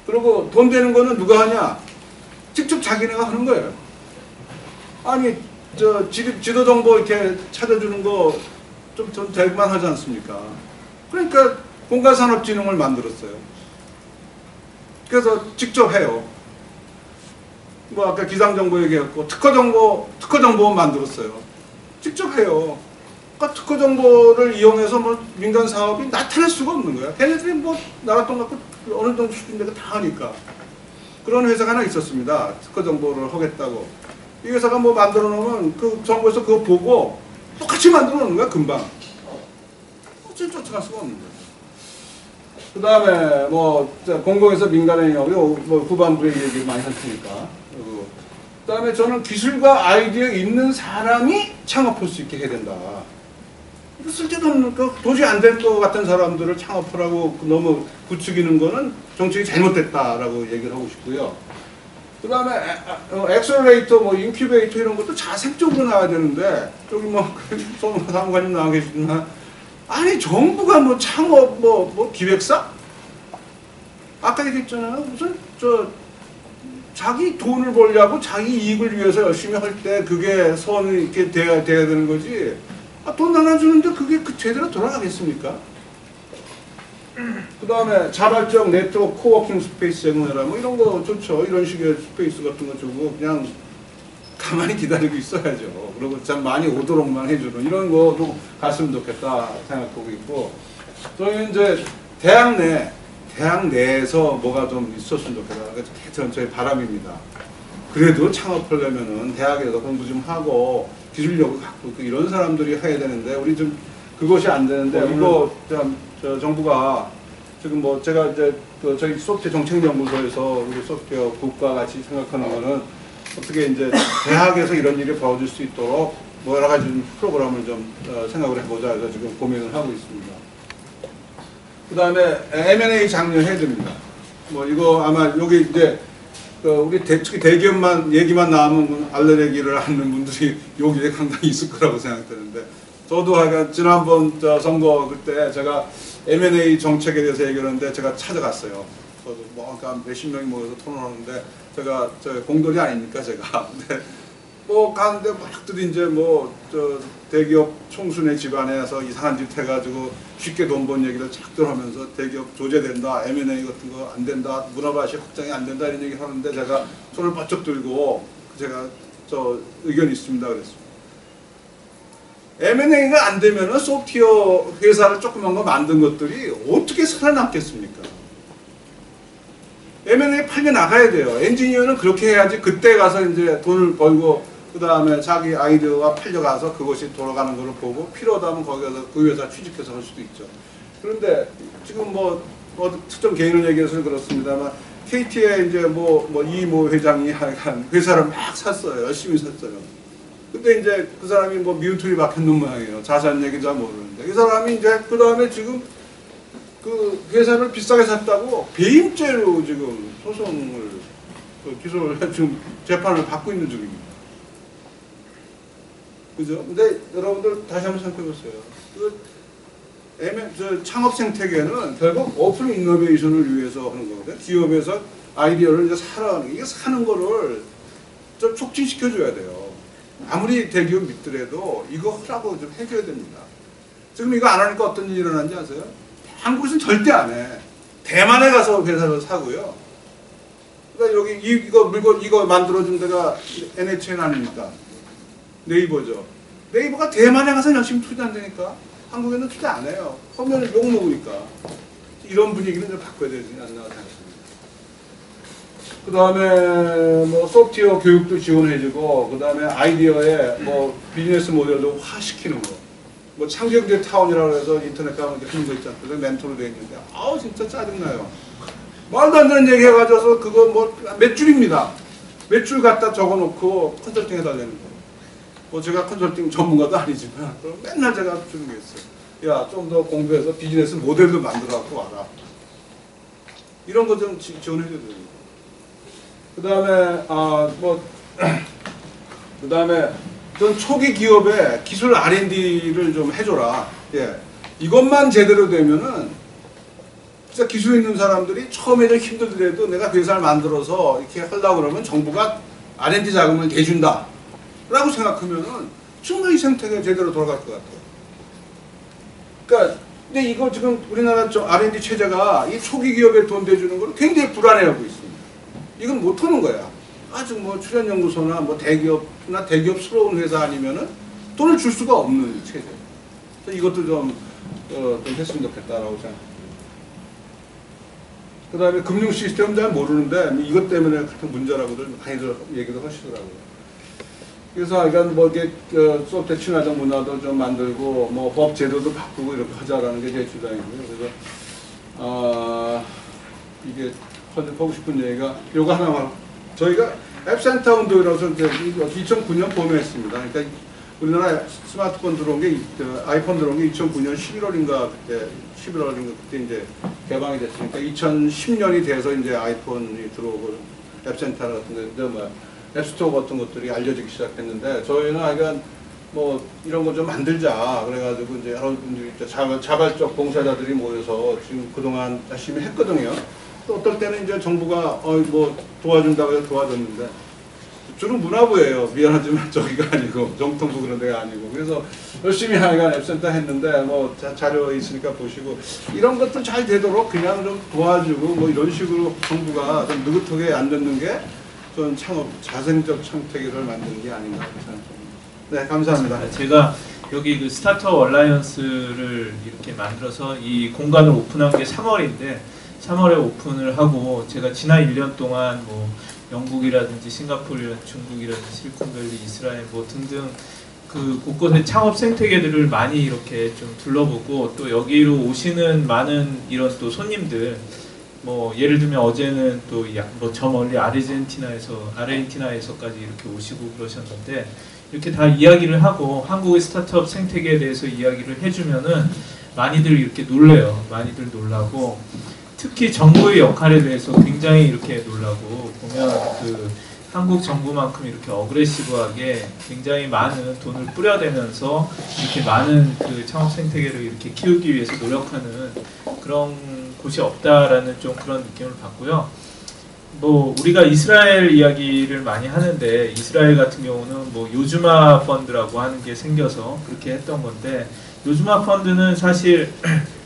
그리고 돈 되는 거는 누가 하냐? 직접 자기네가 하는 거예요. 아니 지도 정보 이렇게 찾아주는 거 좀 될만 하지 않습니까? 그러니까 공간산업진흥을 만들었어요. 그래서 직접 해요. 뭐 아까 기상정보 얘기했고 특허정보 만들었어요. 직접 해요. 그러니까 특허정보를 이용해서 뭐 민간 사업이 나타날 수가 없는 거야. 걔네들이 뭐 나라 돈 갖고 어느 정도 수준 되고 다 하니까. 그런 회사가 하나 있었습니다. 특허정보를 하겠다고. 이 회사가 뭐 만들어 놓으면 그 정부에서 그거 보고 똑같이 만들어 놓는 거야, 금방. 진짜 쫓아갈 수가 없는 거야. 그 다음에 뭐 공공에서 민간에 영역이 뭐 후반부에 얘기 많이 했으니까. 그 다음에 저는 기술과 아이디어 있는 사람이 창업할 수 있게 해야 된다. 쓸데도 없는 도저히 안 될 것 같은 사람들을 창업하라고 너무 부추기는 거는 정책이 잘못됐다라고 얘기를 하고 싶고요. 그 다음에 엑셀레이터, 뭐 인큐베이터 이런 것도 자생적으로 나와야 되는데 저기 뭐 사무관님 나와 계시나 아니 정부가 뭐 창업 뭐 기획사? 아까 얘기했잖아요. 무슨 자기 돈을 벌려고 자기 이익을 위해서 열심히 할 때 그게 선이 이렇게 돼야 되는 거지. 돈 나눠주는데 그게 제대로 돌아가겠습니까? 그 다음에 자발적 네트워크 코워킹 스페이스 제공해라 뭐 이런 거 좋죠. 이런 식의 스페이스 같은 거 주고 그냥 가만히 기다리고 있어야죠. 그리고 참 많이 오도록만 해주는 이런 거도 갔으면 좋겠다 생각하고 있고, 저희 이제 대학 내에서 뭐가 좀 있었으면 좋겠다. 그게 저의 바람입니다. 그래도 창업하려면은 대학에서 공부 좀 하고 기술력을 갖고 이런 사람들이 해야 되는데 우리 좀 그것이 안 되는데 이거 저 정부가 지금 뭐 제가 이제 저희 소프트웨어 정책연구소에서 우리 소프트웨어 국과 같이 생각하는 거는 어떻게 이제 대학에서 이런 일이 벌어질 수 있도록 뭐 여러 가지 프로그램을 좀 생각을 해보자 해서 지금 고민을 하고 있습니다. 그 다음에 M&A 장려해야 됩니다. 뭐 이거 아마 여기 이제 우리 특히 대기업만 얘기만 나오면 알레르기를 앓는 분들이 여기에 상당히 있을 거라고 생각되는데, 저도 지난번 선거 그때 제가 M&A 정책에 대해서 얘기하는데 제가 찾아갔어요. 저도 뭐 몇십 명이 모여서 토론하는데 제가 공돌이 아니니까 제가 근데 뭐 가는데 막들이 이제 대기업 총수네 집안에서 이상한 짓 해가지고 쉽게 돈 번 얘기를 착들 하면서 대기업 조제된다, M&A 같은 거 안 된다, 문화발식 확장이 안 된다 이런 얘기 하는데 제가 손을 바짝 들고 제가 의견이 있습니다 그랬습니다. M&A가 안 되면은 소프트웨어 회사를 조그만 거 만든 것들이 어떻게 살아남겠습니까? M&A 팔려 나가야 돼요. 엔지니어는 그렇게 해야지 그때 가서 이제 돈을 벌고 그 다음에 자기 아이디어가 팔려가서 그것이 돌아가는 걸 보고 필요하다면 거기 가서 그 회사 취직해서 할 수도 있죠. 그런데 지금 특정 개인을 얘기해서 그렇습니다만 KT에 이제 이모 회장이 한 회사를 막 샀어요. 열심히 샀어요. 근데 이제 그 사람이 미운털이 박혔는 모양이에요. 자세한 얘기 잘 모르는데 이 사람이 이제 그 다음에 지금 그 회사를 비싸게 샀다고 배임죄로 지금 소송을 기소를 지금 재판을 받고 있는 중입니다. 그죠? 근데 여러분들 다시 한번 생각해 보세요. 창업 생태계는 결국 오픈 이노베이션을 위해서 하는 거거든요. 기업에서 아이디어를 이제 사라는 이게 사는 거를 좀 촉진시켜 줘야 돼요. 아무리 대기업 믿더라도 이거 하라고 좀 해줘야 됩니다. 지금 이거 안 하니까 어떤 일이 일어난지 아세요? 한국에서는 절대 안 해. 대만에 가서 회사를 사고요. 그러니까 여기 이거 물건 이거 만들어준 데가 NHN 아닙니까? 네이버죠. 네이버가 대만에 가서 열심히 투자한다니까. 한국에는 투자 안 해요. 하면 욕 먹으니까. 이런 분위기는 좀 바꿔야 되지 않나 생각합니다. 그 다음에 뭐 소프트웨어 교육도 지원해주고, 그 다음에 아이디어에 뭐 비즈니스 모델도 화시키는 거. 뭐 창조경제 타운이라고 해서 인터넷 가면 이렇게 하는 거 있잖아요. 그래서 멘토로 되어 있는데, 아우 진짜 짜증나요. 말도 안 되는 얘기 해가지고서 그거 뭐 몇 줄입니다. 몇 줄 갖다 적어놓고 컨설팅 해달라는 거. 뭐 제가 컨설팅 전문가도 아니지만 맨날 제가 주는 게 있어요. 야, 좀 더 공부해서 비즈니스 모델도 만들어 갖고 와라. 이런 거 좀 지원해 줘야 됩니다. 그 다음에 그 다음에 전 초기 기업에 기술 R&D를 좀 해줘라. 예, 이것만 제대로 되면은 진짜 기술 있는 사람들이 처음에 좀 힘들더라도 내가 회사를 만들어서 이렇게 하려고 그러면 정부가 R&D 자금을 대준다 라고 생각하면은 정말 이 생태계가 제대로 돌아갈 것 같아요. 그러니까 근데 이거 지금 우리나라 R&D 체제가 이 초기 기업에 돈 대주는 걸 굉장히 불안해하고 있습니다. 이건 못하는 거야. 아주 뭐 출연연구소나 뭐 대기업이나 대기업스러운 회사 아니면은 돈을 줄 수가 없는 체제. 그래서 이것도 좀 했으면 좋겠다라고 생각합니다. 그 다음에 금융 시스템은 잘 모르는데 이것 때문에 그렇게 문제라고들 많이들 얘기도 하시더라고요. 그래서 이건 뭐 이게 소프트웨어 친화적 문화도 좀 만들고 뭐 법 제도도 바꾸고 이렇게 하자라는 게 제 주장이고요. 그래서 이게 하고 싶은 얘기가 요거 하나만, 저희가 앱센터 운동이라서 이제 2009년 봄에 했습니다. 그러니까 우리나라 스마트폰 들어온 게 아이폰 들어온 게 2009년 11월인가 그때 이제 개방이 됐으니까 2010년이 돼서 이제 아이폰이 들어오고 앱센터 같은 데 이제 뭐 앱스토어 같은 것들이 알려지기 시작했는데, 저희는 하여간 뭐 이런 거 좀 만들자 그래가지고 이제 여러분들이 자발적 봉사자들이 모여서 지금 그동안 열심히 했거든요. 또 어떨 때는 이제 정부가 뭐 도와준다고 해서 도와줬는데, 주로 문화부예요. 미안하지만 저기가 아니고 정통부 그런 데가 아니고. 그래서 열심히 하여간 앱센터 했는데 뭐 자료 있으니까 보시고, 이런 것도 잘 되도록 그냥 좀 도와주고 뭐 이런 식으로 정부가 좀 느긋하게 안 듣는 게 좀 창업, 자생적 창태계를 만드는 게 아닌가 생각합니다. 네, 감사합니다.
제가 여기 그 스타트업 얼라이언스를 이렇게 만들어서 이 공간을 오픈한 게 3월인데 3월에 오픈을 하고, 제가 지난 1년 동안 뭐 영국이라든지 싱가포르라든지 중국이라든지 실리콘밸리, 이스라엘 뭐 등등 그 곳곳의 창업 생태계들을 많이 이렇게 좀 둘러보고, 또 여기로 오시는 많은 이런 또 손님들, 뭐 예를 들면 어제는 또 뭐 저 멀리 아르헨티나에서까지 이렇게 오시고 그러셨는데, 이렇게 다 이야기를 하고 한국의 스타트업 생태계에 대해서 이야기를 해주면은 많이들 이렇게 놀래요. 많이들 놀라고, 특히 정부의 역할에 대해서 굉장히 이렇게 놀라고, 보면 그 한국 정부만큼 이렇게 어그레시브하게 굉장히 많은 돈을 뿌려대면서 이렇게 많은 그 창업 생태계를 이렇게 키우기 위해서 노력하는 그런 곳이 없다라는 좀 그런 느낌을 받고요. 뭐 우리가 이스라엘 이야기를 많이 하는데, 이스라엘 같은 경우는 뭐 요즈마 펀드라고 하는 게 생겨서 그렇게 했던 건데, 요즈마 펀드는 사실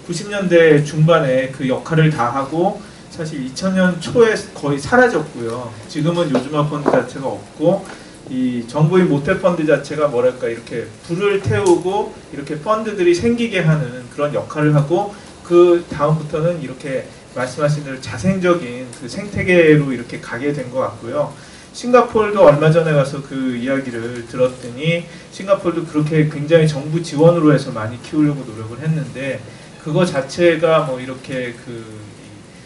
90년대 중반에 그 역할을 다 하고 사실 2000년 초에 거의 사라졌고요. 지금은 요즈마 펀드 자체가 없고, 이 정부의 모태 펀드 자체가 뭐랄까 이렇게 불을 태우고 이렇게 펀드들이 생기게 하는 그런 역할을 하고, 그 다음부터는 이렇게 말씀하신 대로 자생적인 그 생태계로 이렇게 가게 된 것 같고요. 싱가포르도 얼마 전에 가서 그 이야기를 들었더니, 싱가포르도 그렇게 굉장히 정부 지원으로 해서 많이 키우려고 노력을 했는데, 그거 자체가 뭐 이렇게 그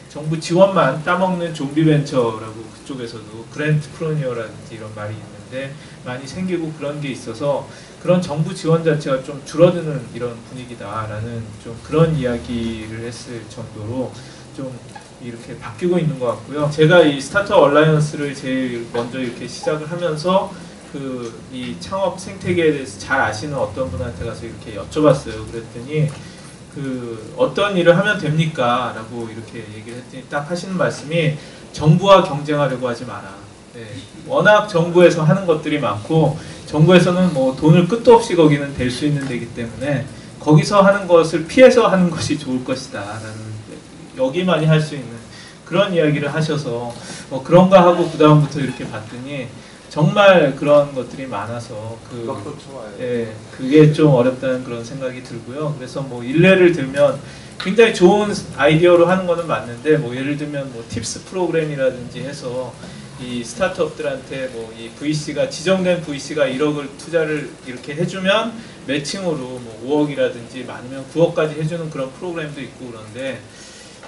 정부 지원만 따먹는 좀비 벤처라고 그쪽에서도 그랜트프로니어라든지 이런 말이 있는데 많이 생기고 그런 게 있어서, 그런 정부 지원 자체가 좀 줄어드는 이런 분위기다라는 좀 그런 이야기를 했을 정도로 좀 이렇게 바뀌고 있는 것 같고요. 제가 이 스타트업 얼라이언스를 제일 먼저 이렇게 시작을 하면서 그 이 창업 생태계에 대해서 잘 아시는 어떤 분한테 가서 이렇게 여쭤봤어요. 그랬더니 그 어떤 일을 하면 됩니까? 라고 이렇게 얘기를 했더니 딱 하시는 말씀이, 정부와 경쟁하려고 하지 마라. 네. 워낙 정부에서 하는 것들이 많고, 정부에서는 뭐 돈을 끝도 없이 거기는 될 수 있는 데이기 때문에 거기서 하는 것을 피해서 하는 것이 좋을 것이다 라는 여기만이 할 수 있는 그런 이야기를 하셔서 뭐 그런가 하고 그 다음부터 이렇게 봤더니 정말 그런 것들이 많아서 예, 그게 좀 어렵다는 그런 생각이 들고요. 그래서 뭐 일례를 들면 굉장히 좋은 아이디어로 하는 거는 맞는데 뭐 예를 들면 뭐 팁스 프로그램이라든지 해서 이 스타트업들한테 뭐 이 VC가 지정된 VC가 1억을 투자를 이렇게 해주면 매칭으로 뭐 5억이라든지 많으면 9억까지 해주는 그런 프로그램도 있고 그런데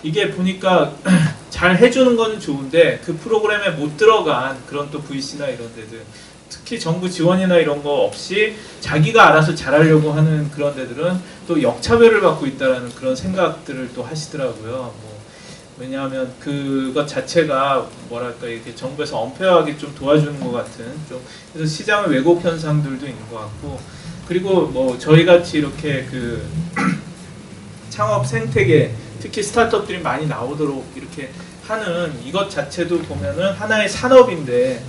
이게 보니까 잘 해주는 거는 좋은데 그 프로그램에 못 들어간 그런 또 VC나 이런 데들 특히 정부 지원이나 이런 거 없이 자기가 알아서 잘하려고 하는 그런 데들은 또 역차별을 받고 있다는 그런 생각들을 또 하시더라고요. 뭐 왜냐하면 그것 자체가 뭐랄까 이렇게 정부에서 엄폐하게 좀 도와주는 것 같은 좀 그래서 시장의 왜곡 현상들도 있는 것 같고 그리고 뭐 저희 같이 이렇게 그 창업 생태계 특히 스타트업들이 많이 나오도록 이렇게 하는 이것 자체도 보면은 하나의 산업인데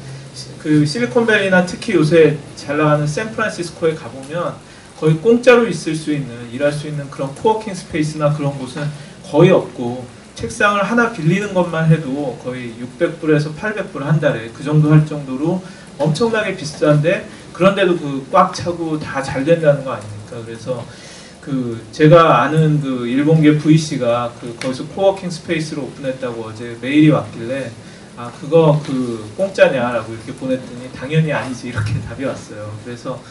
그 실리콘밸리나 특히 요새 잘 나가는 샌프란시스코에 가보면 거의 공짜로 있을 수 있는 일할 수 있는 그런 코워킹 스페이스나 그런 곳은 거의 없고 책상을 하나 빌리는 것만 해도 거의 600불에서 800불 한 달에 그 정도 할 정도로 엄청나게 비싼데 그런데도 그 꽉 차고 다 잘 된다는 거 아닙니까? 그래서 그 제가 아는 그 일본계 VC가 그 거기서 코워킹 스페이스를 오픈했다고 어제 메일이 왔길래 아 그거 그 공짜냐라고 이렇게 보냈더니 당연히 아니지 이렇게 답이 왔어요. 그래서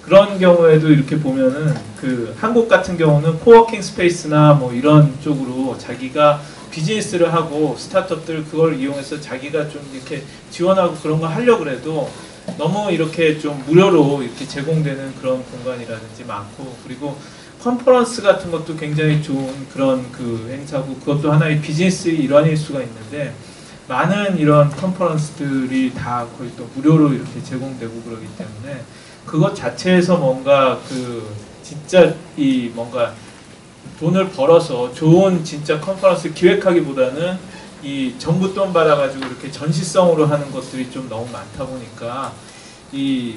그런 경우에도 이렇게 보면은 그 한국 같은 경우는 코워킹 스페이스나 뭐 이런 쪽으로 자기가 비즈니스를 하고 스타트업들 그걸 이용해서 자기가 좀 이렇게 지원하고 그런 거 하려고 그래도 너무 이렇게 좀 무료로 이렇게 제공되는 그런 공간이라든지 많고 그리고 컨퍼런스 같은 것도 굉장히 좋은 그런 그 행사고 그것도 하나의 비즈니스의 일환일 수가 있는데 많은 이런 컨퍼런스들이 다 거의 또 무료로 이렇게 제공되고 그러기 때문에 그것 자체에서 뭔가 그 진짜 이 뭔가 돈을 벌어서 좋은 진짜 컨퍼런스 기획하기보다는 이 정부 돈 받아가지고 이렇게 전시성으로 하는 것들이 좀 너무 많다 보니까 이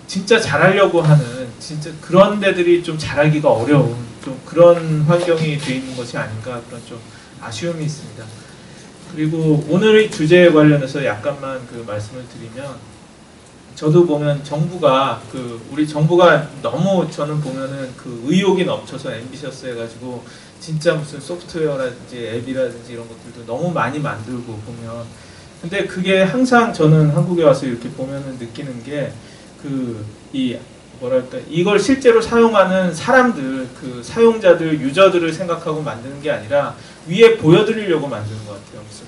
진짜 잘하려고 하는 진짜 그런 데들이 좀 잘하기가 어려운 좀 그런 환경이 돼 있는 것이 아닌가 그런 좀 아쉬움이 있습니다. 그리고 오늘의 주제에 관련해서 약간만 그 말씀을 드리면 저도 보면 정부가 그 우리 정부가 너무 저는 보면은 그 의욕이 넘쳐서 앰비셔스 해가지고 진짜 무슨 소프트웨어라든지 앱이라든지 이런 것들도 너무 많이 만들고 보면 근데 그게 항상 저는 한국에 와서 이렇게 보면은 느끼는 게 그 이 뭐랄까 이걸 실제로 사용하는 사람들 그 사용자들 유저들을 생각하고 만드는 게 아니라 위에 보여드리려고 만드는 것 같아요. 무슨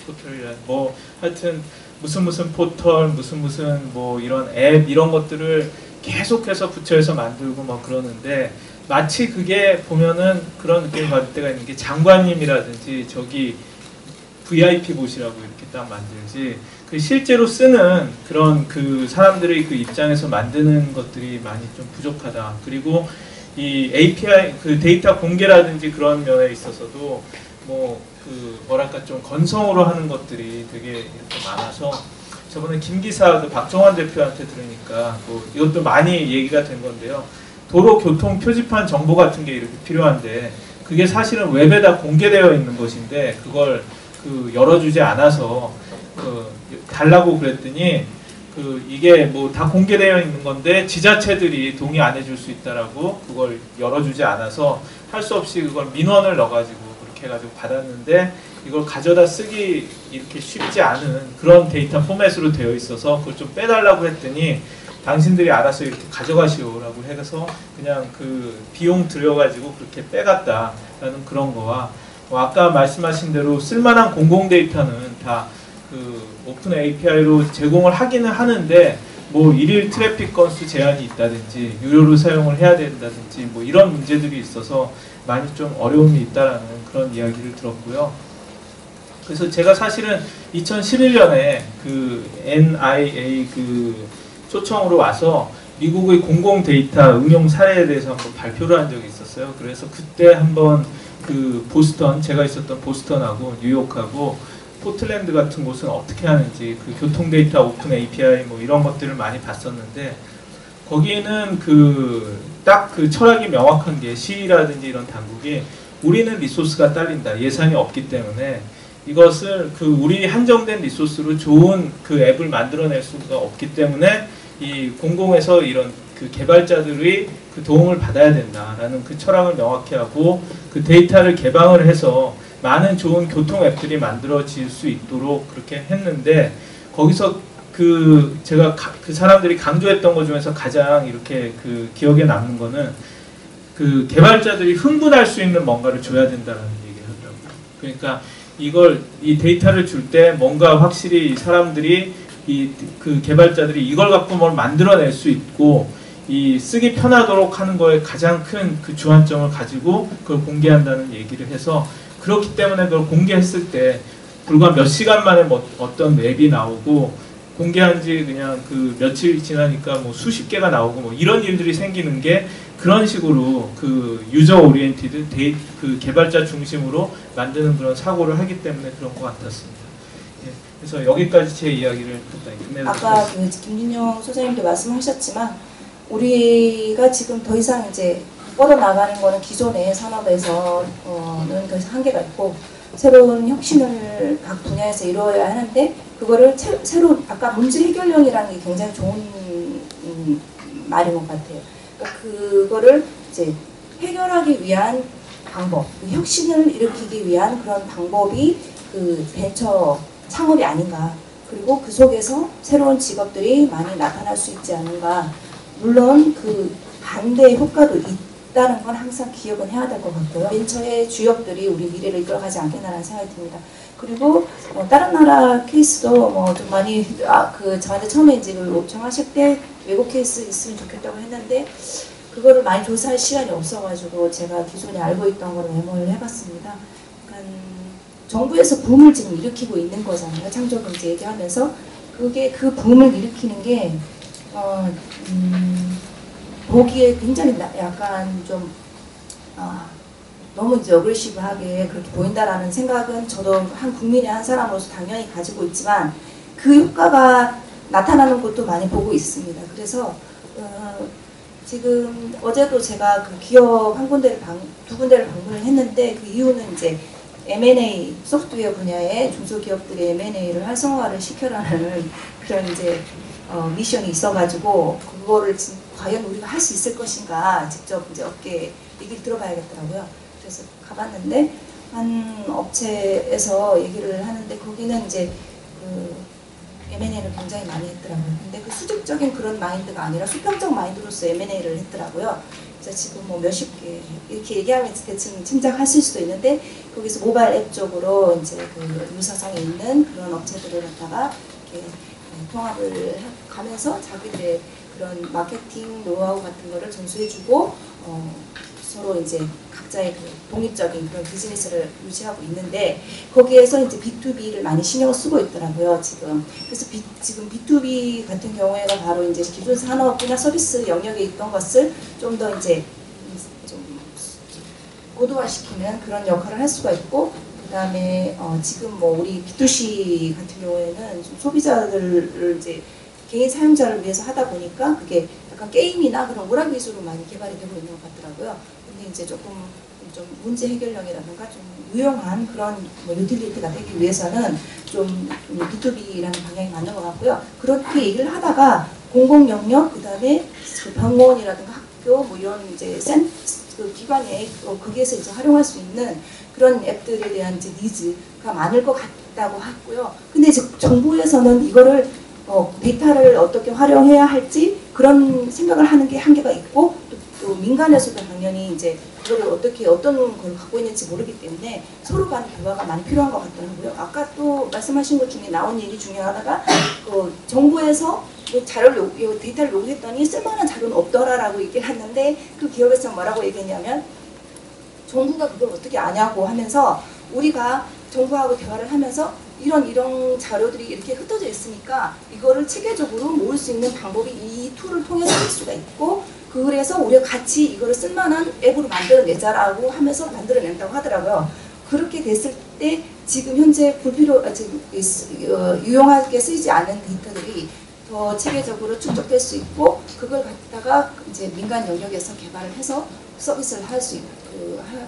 포털이란 뭐 하여튼 무슨 포털 무슨 뭐 이런 앱 이런 것들을 계속해서 부처에서 만들고 막 그러는데 마치 그게 보면은 그런 느낌을 받을 때가 있는 게 장관님이라든지 저기 VIP 보시라고 이렇게 딱 만들지 그 실제로 쓰는 그런 그 사람들의 그 입장에서 만드는 것들이 많이 좀 부족하다. 그리고 이 API 그 데이터 공개라든지 그런 면에 있어서도 뭐 그 뭐랄까 좀 건성으로 하는 것들이 되게 이렇게 많아서 저번에 김기사 그 박정환 대표한테 들으니까 뭐 이것도 많이 얘기가 된 건데요. 도로 교통 표지판 정보 같은 게 이렇게 필요한데 그게 사실은 웹에다 공개되어 있는 것인데 그걸 그 열어주지 않아서 그 달라고 그랬더니 그 이게 뭐 다 공개되어 있는 건데 지자체들이 동의 안 해줄 수 있다라고 그걸 열어주지 않아서 할 수 없이 그걸 민원을 넣어가지고 그렇게 해가지고 받았는데 이걸 가져다 쓰기 이렇게 쉽지 않은 그런 데이터 포맷으로 되어 있어서 그걸 좀 빼달라고 했더니 당신들이 알아서 이렇게 가져가시오라고 해서 그냥 그 비용 들여가지고 그렇게 빼갔다라는 그런 거와 아까 말씀하신 대로 쓸만한 공공 데이터는 다 그 오픈 API로 제공을 하기는 하는데 뭐 일일 트래픽 건수 제한이 있다든지 유료로 사용을 해야 된다든지 뭐 이런 문제들이 있어서 많이 좀 어려움이 있다라는 그런 이야기를 들었고요. 그래서 제가 사실은 2011년에 그 NIA 그 초청으로 와서 미국의 공공 데이터 응용 사례에 대해서 한번 발표를 한 적이 있었어요. 그래서 그때 한번 그 보스턴 제가 있었던 보스턴하고 뉴욕하고 포틀랜드 같은 곳은 어떻게 하는지 그 교통 데이터 오픈 API 뭐 이런 것들을 많이 봤었는데 거기는 그 딱 그 철학이 명확한 게 시라든지 이런 당국이 우리는 리소스가 딸린다. 예산이 없기 때문에 이것을 그 우리 한정된 리소스로 좋은 그 앱을 만들어낼 수가 없기 때문에 이 공공에서 이런 그 개발자들의 그 도움을 받아야 된다라는 그 철학을 명확히 하고 그 데이터를 개방을 해서 많은 좋은 교통 앱들이 만들어질 수 있도록 그렇게 했는데 거기서 그 제가 그 사람들이 강조했던 것 중에서 가장 이렇게 그 기억에 남는 거는 그 개발자들이 흥분할 수 있는 뭔가를 줘야 된다는 얘기를 하더라고요. 그러니까 이 데이터를 줄 때 뭔가 확실히 사람들이 그 개발자들이 이걸 갖고 뭘 만들어낼 수 있고 이 쓰기 편하도록 하는 거에 가장 큰 그 주안점을 가지고 그걸 공개한다는 얘기를 해서 그렇기 때문에 그걸 공개했을 때 불과 몇 시간 만에 뭐 어떤 앱이 나오고 공개한 지 그냥 그 며칠 지나니까 뭐 수십 개가 나오고 뭐 이런 일들이 생기는 게 그런 식으로 그 유저 오리엔티드 그 개발자 중심으로 만드는 그런 사고를 하기 때문에 그런 것 같았습니다. 예, 그래서 여기까지 제 이야기를 끝내도록
아까
하겠습니다.
그 김준영 소장님도 말씀하셨지만 우리가 지금 더 이상 이제 뻗어나가는 거는 기존의 산업에서는 더 이상 한계가 있고 새로운 혁신을 각 분야에서 이루어야 하는데 그거를 새로운 아까 문제 해결형이라는 게 굉장히 좋은 말인 것 같아요. 그러니까 그거를 이제 해결하기 위한 방법, 혁신을 일으키기 위한 그런 방법이 그 벤처 창업이 아닌가. 그리고 그 속에서 새로운 직업들이 많이 나타날 수 있지 않은가. 물론 그 반대의 효과도 있다는 건 항상 기억은 해야 될 것 같고요. 벤처의 주역들이 우리 미래를 이끌어가지 않겠나라는 생각이 듭니다. 그리고 다른 나라 케이스도 뭐 좀 많이 그 저한테 처음에 이제 요청하실 때 외국 케이스 있으면 좋겠다고 했는데 그거를 많이 조사할 시간이 없어가지고 제가 기존에 알고 있던 거를 메모를 해봤습니다. 그러니까 정부에서 붐을 지금 일으키고 있는 거잖아요. 창조경제 얘기하면서 그게 그 붐을 일으키는 게 보기에 굉장히 약간 좀 너무 이제 어그레시브하게 그렇게 보인다라는 생각은 저도 한 국민의 한 사람으로서 당연히 가지고 있지만 그 효과가 나타나는 것도 많이 보고 있습니다. 그래서 지금 어제도 제가 그 기업 두 군데를 방문을 했는데 그 이유는 이제 M&A 소프트웨어 분야의 중소기업들의 M&A를 활성화를 시켜라는 그런 이제 미션이 있어가지고 그거를 과연 우리가 할 수 있을 것인가 직접 이제 업계 얘기를 들어봐야겠더라고요. 그래서 가봤는데 한 업체에서 얘기를 하는데 거기는 이제 그 M&A를 굉장히 많이 했더라고요. 근데 그 수직적인 그런 마인드가 아니라 수평적 마인드로서 M&A를 했더라고요. 그래서 지금 뭐 몇십 개 이렇게 얘기하면 대충 짐작하실 수도 있는데 거기서 모바일 앱 쪽으로 이제 그 유사성이 있는 그런 업체들을 갖다가 이렇게 통합을 가면서 자기들의 그런 마케팅 노하우 같은 거를 전수해주고 서로 이제 각자의 그 독립적인 그런 비즈니스를 유지하고 있는데 거기에서 이제 B2B를 많이 신경을 쓰고 있더라고요 지금. 그래서 지금 B2B 같은 경우에는 바로 이제 기존 산업이나 서비스 영역에 있던 것을 좀 더 이제 좀 고도화시키는 그런 역할을 할 수가 있고. 그다음에 지금 뭐 우리 B2C 같은 경우에는 좀 소비자들을 이제 개인 사용자를 위해서 하다 보니까 그게 약간 게임이나 그런 오락 기술로 많이 개발이 되고 있는 것 같더라고요. 근데 이제 조금 좀 문제 해결력이라든가 좀 유용한 그런 뭐 유틸리티가 되기 위해서는 좀 B2B라는 방향이 맞는 것 같고요. 그렇게 얘기를 하다가 공공 영역 그다음에 그 병원이라든가 학교 뭐 이런 이제 그 기관에 거기에서 이제 활용할 수 있는 그런 앱들에 대한 이제 니즈가 많을 것 같다고 하고요. 근데 이제 정부에서는 이거를 데이터를 어떻게 활용해야 할지 그런 생각을 하는 게 한계가 있고 또 민간에서도 당연히 이제 그거를 어떻게 어떤 걸 갖고 있는지 모르기 때문에 서로 간의 대화가 많이 필요한 것 같더라고요. 아까 또 말씀하신 것 중에 나온 얘기 중에 하나가 정부에서 데이터를 요구했더니 쓸만한 자료는 없더라라고 얘기를 했는데 그 기업에서 뭐라고 얘기했냐면 정부가 그걸 어떻게 아냐고 하면서 우리가 정부하고 대화를 하면서 이런 자료들이 이렇게 흩어져 있으니까 이거를 체계적으로 모을 수 있는 방법이 이 툴을 통해서 할 수가 있고 그래서 우리가 같이 이거를 쓸만한 앱으로 만들어내자라고 하면서 만들어낸다고 하더라고요. 그렇게 됐을 때 지금 현재 유용하게 쓰이지 않은 데이터들이 더 체계적으로 축적될 수 있고 그걸 갖다가 이제 민간 영역에서 개발을 해서 서비스를 할 수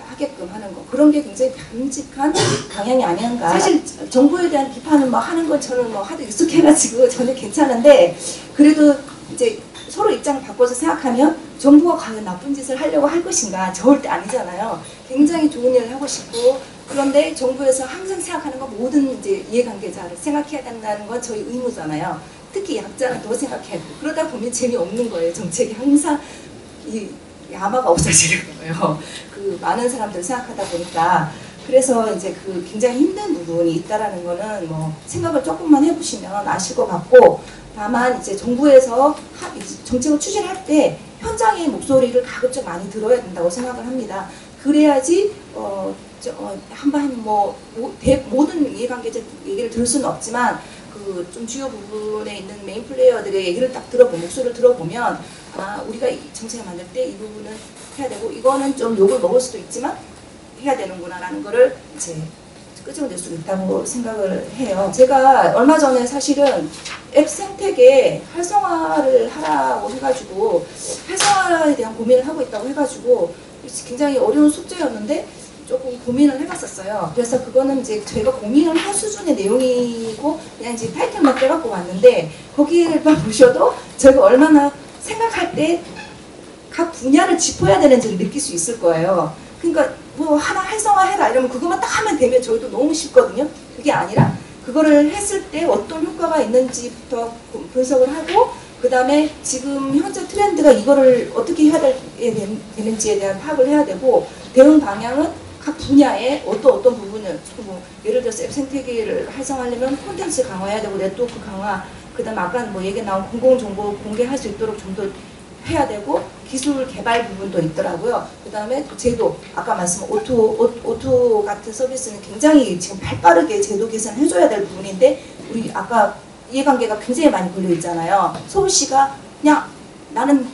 하게끔 하는 거, 그런 게 굉장히 바람직한 방향이 아닌가. 사실 정부에 대한 비판을 뭐 하는 건 저는 뭐 하도 익숙해가지고 전혀 괜찮은데, 그래도 이제 서로 입장을 바꿔서 생각하면 정부가 과연 나쁜 짓을 하려고 할 것인가? 절대 아니잖아요. 굉장히 좋은 일을 하고 싶고, 그런데 정부에서 항상 생각하는 건 모든 이제 이해관계자를 생각해야 된다는 건 저희 의무잖아요. 특히 약자는 더 생각해야 되고, 그러다 보면 재미없는 거예요. 정책이 항상 이 야마가 없어지는 거예요. 그 많은 사람들을 생각하다 보니까. 그래서 이제 그 굉장히 힘든 부분이 있다라는 거는 뭐 생각을 조금만 해보시면 아실 것 같고, 다만 이제 정부에서 정책을 추진할 때 현장의 목소리를 가급적 많이 들어야 된다고 생각을 합니다. 그래야지 한번 뭐 모든 이해관계자 얘기를 들을 수는 없지만 그 좀 주요 부분에 있는 메인 플레이어들의 얘기를 딱 목소리를 들어보면, 아, 우리가 이 정책을 만들 때 이 부분은 해야 되고, 이거는 좀 욕을 먹을 수도 있지만 해야 되는구나라는 거를 이제 끄집어낼 수 있다고 생각을 해요. 제가 얼마 전에 사실은 앱 생태계 활성화를 하라고 해가지고, 활성화에 대한 고민을 하고 있다고 해가지고 굉장히 어려운 숙제였는데 조금 고민을 해봤었어요. 그래서 그거는 이제 저희가 고민을 할 수준의 내용이고 그냥 이제 타이틀만 빼갖고 왔는데, 거기에만 보셔도 저희가 얼마나 생각할 때 각 분야를 짚어야 되는지를 느낄 수 있을 거예요. 그러니까 뭐 하나 활성화해라 이러면 그것만 딱 하면 되면 저희도 너무 쉽거든요. 그게 아니라 그거를 했을 때 어떤 효과가 있는지부터 분석을 하고, 그 다음에 지금 현재 트렌드가 이거를 어떻게 해야 되는지에 대한 파악을 해야 되고, 대응 방향은 각 분야에 어떤 부분을, 뭐 예를 들어서 앱 생태계를 활성화하려면 콘텐츠 강화해야 되고, 네트워크 강화, 그 다음에 아까 뭐 얘기 나온 공공정보 공개할 수 있도록 좀 더 해야 되고, 기술 개발 부분도 있더라고요. 그 다음에 제도, 아까 말씀한 오토 같은 서비스는 굉장히 지금 발빠르게 제도 개선해줘야 될 부분인데, 우리 아까 이해관계가 굉장히 많이 걸려 있잖아요. 서울시가 그냥 나는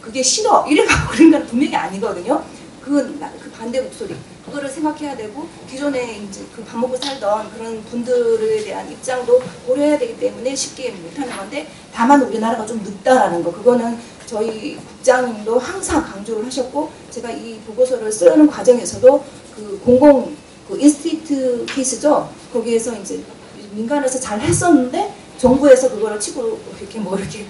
그게 싫어 이래갖고 그런 건 분명히 아니거든요. 그 반대 목소리, 그거를 생각해야 되고, 기존에 이제 그 밥 먹고 살던 그런 분들에 대한 입장도 고려해야 되기 때문에 쉽게 못하는 건데, 다만 우리나라가 좀 늦다라는 거, 그거는 저희 국장님도 항상 강조를 하셨고, 제가 이 보고서를 쓰는 과정에서도 그 인스티튜트 케이스죠. 거기에서 이제 민간에서 잘 했었는데 정부에서 그거를 치고 이렇게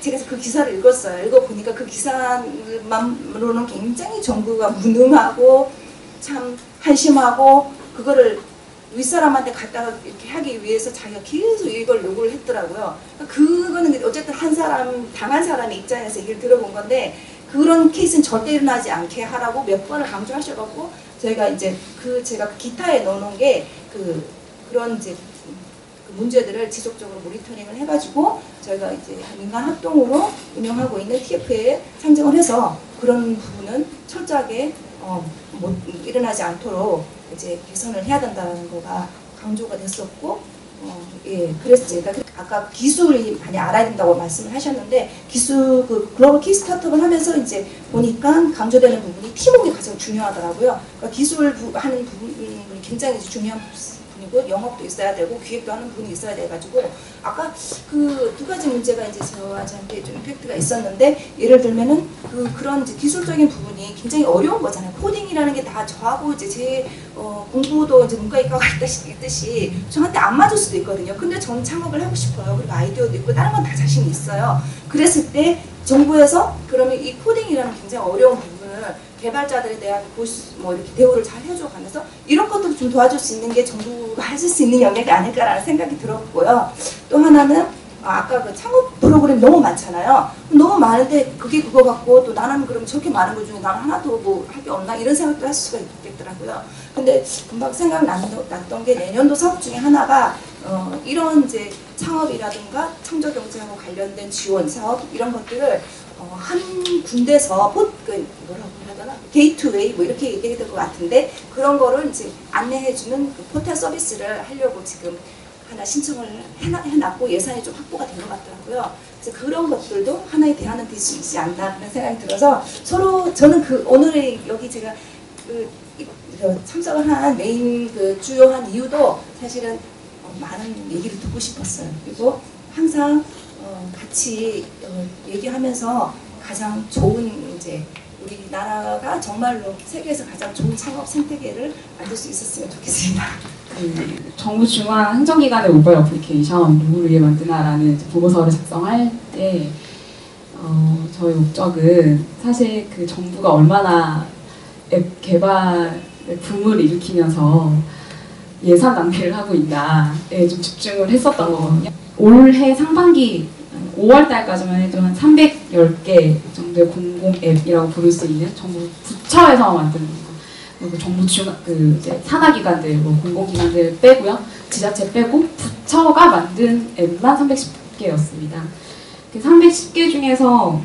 제가 그 기사를 읽었어요. 읽어보니까 그 기사만으로는 굉장히 정부가 무능하고 참 한심하고, 그거를 윗사람한테 갖다가 이렇게 하기 위해서 자기가 계속 이걸 요구를 했더라고요. 그거는 어쨌든 당한 사람의 입장에서 얘기를 들어본 건데, 그런 케이스는 절대 일어나지 않게 하라고 몇 번을 강조하셔갖고, 저희가 이제 제가 기타에 넣어놓은 게 그런 이제 문제들을 지속적으로 모니터링을 해가지고, 저희가 이제 민간 합동으로 운영하고 있는 TF에 상정을 해서 그런 부분은 철저하게 일어나지 않도록 이제 개선을 해야 된다는 거가 강조가 됐었고, 예, 그래서 제가 아까 기술이 많이 알아야 된다고 말씀을 하셨는데, 기술 글로벌 키 스타트업을 하면서 이제 보니까 강조되는 부분이 팀워크가 가장 중요하더라고요. 그러니까 기술 하는 부분이 굉장히 중요한 부분이고, 영업도 있어야 되고 기획도 하는 부분이 있어야 돼가지고, 아까 그 두 가지 문제가 이제 저한테 좀 임팩트가 있었는데, 예를 들면은 그런 이제 기술적인 부분이 굉장히 어려운 거잖아요. 코딩이라는 게 다 저하고 이제 제 공부도 이제 문과이과가 있듯이 저한테 안 맞을 수도 있거든요. 근데 저는 창업을 하고 싶어요. 그리고 아이디어도 있고 다른 건 다 자신이 있어요. 그랬을 때 정부에서 그러면 이 코딩이라는 굉장히 어려운 부분을 개발자들에 대한 뭐 이렇게 대우를 잘 해줘 가면서 이런 것들을 좀 도와줄 수 있는 게 정부가 하실 수 있는 영역이 아닐까라는 생각이 들었고요. 또 하나는 아까 그 창업 프로그램 너무 많잖아요. 너무 많은데 그거 갖고 또 나는 그럼 저렇게 많은 것 중에 나는 하나도 뭐 할 게 없나 이런 생각도 할 수가 있겠더라고요. 근데 금방 생각났던 게 내년도 사업 중에 하나가 이런 이제 창업이라든가 창조경제하고 관련된 지원 사업 이런 것들을 한 군데서 뭐라고 하더라? 게이트웨이 뭐 이렇게 얘기해야 될 것 같은데, 그런 거를 이제 안내해주는 그 포털 서비스를 하려고 지금 하나 신청을 해놨고 예산이 좀 확보가 된 것 같더라고요. 그래서 그런 것들도 하나의 대안은 될 수 있지 않나 그런 생각이 들어서, 서로 저는 오늘의 여기 제가 참석을 한 메인 주요한 이유도 사실은 많은 얘기를 듣고 싶었어요. 그리고 항상 같이 얘기하면서 가장 좋은 이제 우리나라가 정말로 세계에서 가장 좋은 창업 생태계를 만들 수 있었으면 좋겠습니다.
그 정부 중앙 행정기관의 모바일 어플리케이션 누구를 위해 만드나라는 보고서를 작성할 때 저희 목적은 사실 그 정부가 얼마나 앱 개발의 붐을 일으키면서 예산 낭비를 하고 있나에 좀 집중을 했었던 거거든요. 올해 상반기 5월달까지만 해도 한 310개 정도의 공공 앱이라고 부를 수 있는 정부 부처에서 만드는 거. 그리고 정부 중앙 이제 산하기관들, 뭐 공공기관들 빼고요, 지자체 빼고 부처가 만든 앱만 310개였습니다. 그 310개 중에서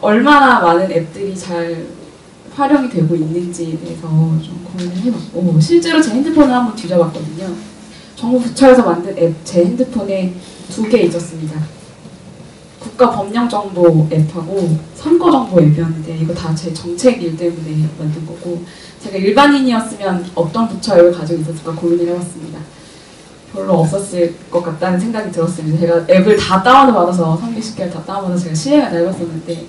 얼마나 많은 앱들이 잘 활용이 되고 있는지에 대해서 좀 고민을 해봤고, 실제로 제 핸드폰을 한번 뒤져봤거든요. 정부 부처에서 만든 앱 제 핸드폰에 2개 있었습니다. 국가법령정보 앱하고 선거정보 앱이었는데 이거 다 제 정책 일 때문에 만든 거고, 제가 일반인이었으면 어떤 부처 앱을 가지고 있었을까 고민을 해봤습니다. 별로 없었을 것 같다는 생각이 들었습니다. 제가 앱을 다 다운을 받아서 310개를 다 다운받아서 제가 실행을 다 해봤었는데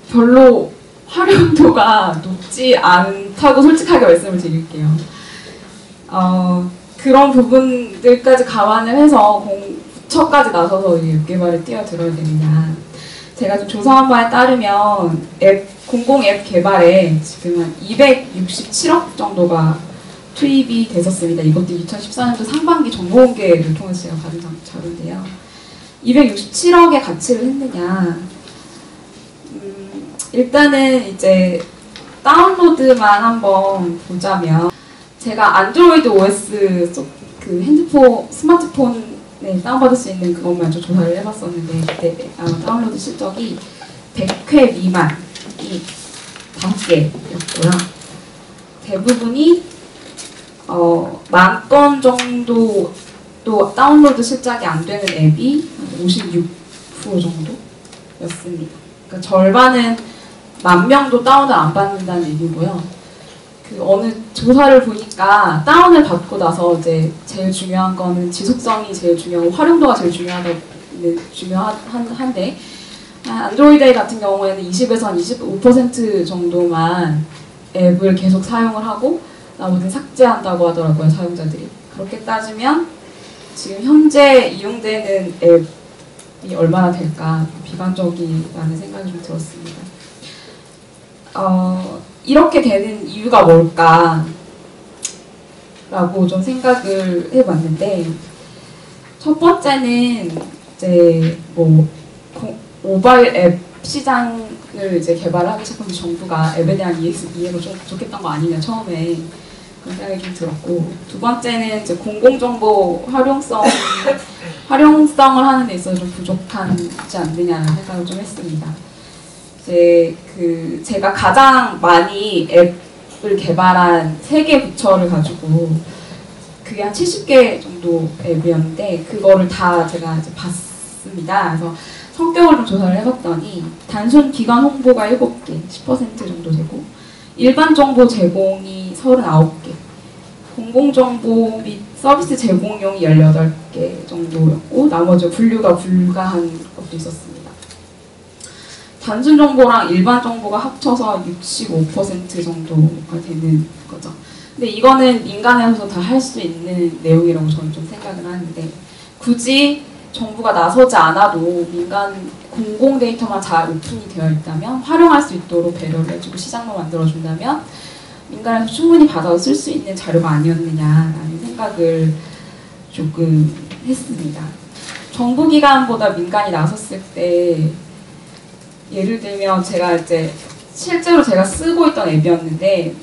별로 활용도가 높지 않다고 솔직하게 말씀을 드릴게요. 그런 부분들까지 감안을 해서 부처까지 나서서 앱 개발에 뛰어들어야 되느냐. 제가 좀 조사한 바에 따르면 공공 앱 개발에 지금 한 267억 정도가 투입이 됐었습니다. 이것도 2014년도 상반기 정보공개를 통해서 제가 받은 자료인데요. 267억의 가치를 했느냐. 일단은 이제 다운로드만 한번 보자면, 제가 안드로이드 OS 그 스마트폰에 다운받을 수 있는 그것만 좀 조사를 해봤었는데, 그때 다운로드 실적이 100회 미만이 5개였고요. 대부분이 10,000건 정도 또 다운로드 실적이 안 되는 앱이 56% 정도였습니다. 그러니까 절반은 10,000명도 다운을 안 받는다는 얘기고요. 그 어느 조사를 보니까 다운을 받고 나서 이제 제일 중요한 거는 지속성이 제일 중요하고 활용도가 제일 중요한데, 안드로이드 같은 경우에는 20에서 25% 정도만 앱을 계속 사용을 하고 나머지는 삭제한다고 하더라고요, 사용자들이. 그렇게 따지면 지금 현재 이용되는 앱이 얼마나 될까 비관적이라는 생각이 좀 들었습니다. 이렇게 되는 이유가 뭘까 라고 좀 생각을 해봤는데, 첫 번째는 이제 뭐 모바일 앱 시장을 이제 개발하기 시작한 정부가 앱에 대한 이해가 좀 좋겠던 거 아니냐 처음에 그런 생각이 좀 들었고, 두 번째는 이제 공공정보 활용성을 하는 데 있어서 좀 부족하지 않느냐는 생각을 좀 했습니다. 이제 제가 가장 많이 앱을 개발한 3개 부처를 가지고 그게 한 70개 정도 앱이었는데 그거를 다 제가 이제 봤습니다. 그래서 성격을 좀 조사를 해봤더니 단순 기관 홍보가 7개, 10% 정도 되고, 일반 정보 제공이 39개, 공공정보 및 서비스 제공용이 18개 정도였고, 나머지 분류가 불가한 것도 있었습니다. 단순 정보랑 일반 정보가 합쳐서 65% 정도가 되는 거죠. 근데 이거는 민간에서도 다 할 수 있는 내용이라고 저는 좀 생각을 하는데, 굳이 정부가 나서지 않아도 민간 공공 데이터만 잘 오픈이 되어 있다면, 활용할 수 있도록 배려를 해주고 시장만 만들어준다면 민간에서 충분히 받아서 쓸 수 있는 자료가 아니었느냐라는 생각을 조금 했습니다. 정부기관보다 민간이 나섰을 때, 예를 들면 실제로 제가 쓰고 있던 앱이었는데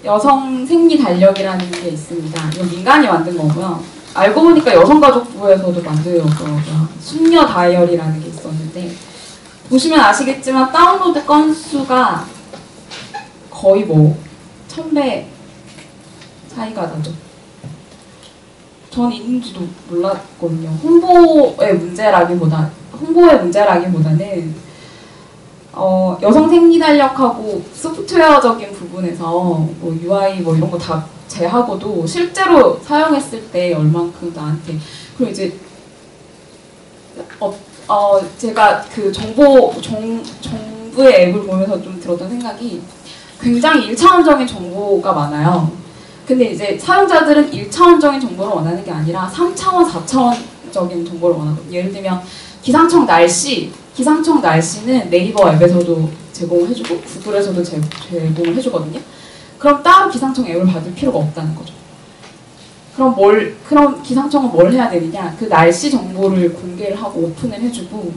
여성 생리 달력이라는 게 있습니다. 이건 민간이 만든 거고요. 알고 보니까 여성가족부에서도 만들었더라고요. 숙녀 다이어리라는 게 있었는데, 보시면 아시겠지만 다운로드 건수가 거의 1000배 차이가 나죠. 전 있는지도 몰랐거든요. 홍보의 문제라기보다는 여성 생리 달력하고 소프트웨어적인 부분에서 뭐 UI 뭐 이런 거 다 제하고도 실제로 사용했을 때 얼만큼 나한테, 그리고 이제 제가 그 정부 정부의 앱을 보면서 좀 들었던 생각이 굉장히 1차원적인 정보가 많아요. 근데 이제 사용자들은 1차원적인 정보를 원하는 게 아니라 3차원, 4차원적인 정보를 원하거든요. 예를 들면 기상청 날씨는 네이버 앱에서도 제공을 해주고 구글에서도 제공을 해주거든요. 그럼 따로 기상청 앱을 받을 필요가 없다는 거죠. 그럼 기상청은 뭘 해야 되느냐? 그 날씨 정보를 공개를 하고 오픈을 해주고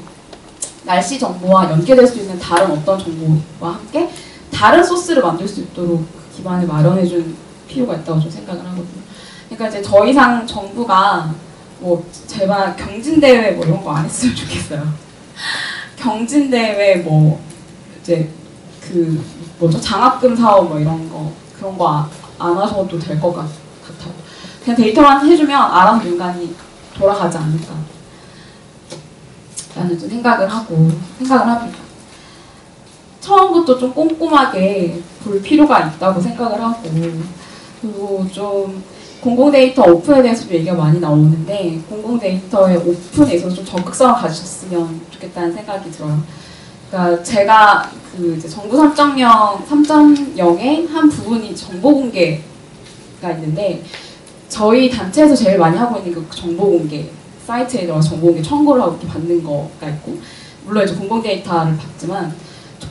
날씨 정보와 연계될 수 있는 다른 어떤 정보와 함께 다른 소스를 만들 수 있도록 그 기반을 마련해줄 필요가 있다고 좀 생각을 하거든요. 그러니까 이제 더 이상 정부가 뭐 제발 경진대회 뭐 이런 거 안 했으면 좋겠어요. 경진대회 뭐 이제 그 뭐죠 장학금 사업 뭐 이런 거 그런 거 안 하셔도 될 것 같아요. 그냥 데이터만 해주면 알아서 민간이 돌아가지 않을까 라는 좀 생각을 합니다. 처음부터 좀 꼼꼼하게 볼 필요가 있다고 생각을 하고 그리고 좀 공공데이터 오픈에 대해서 좀 얘기가 많이 나오는데 공공데이터의 오픈에 있어서 좀 적극성을 가지셨으면 좋겠다는 생각이 들어요. 그러니까 제가 그 이제 정부 3.0의 한 부분이 정보 공개가 있는데 저희 단체에서 제일 많이 하고 있는 그 정보 공개 사이트에 들어가서 정보 공개 청구를 하고 이렇게 받는 거가 있고 물론 이제 공공 데이터를 받지만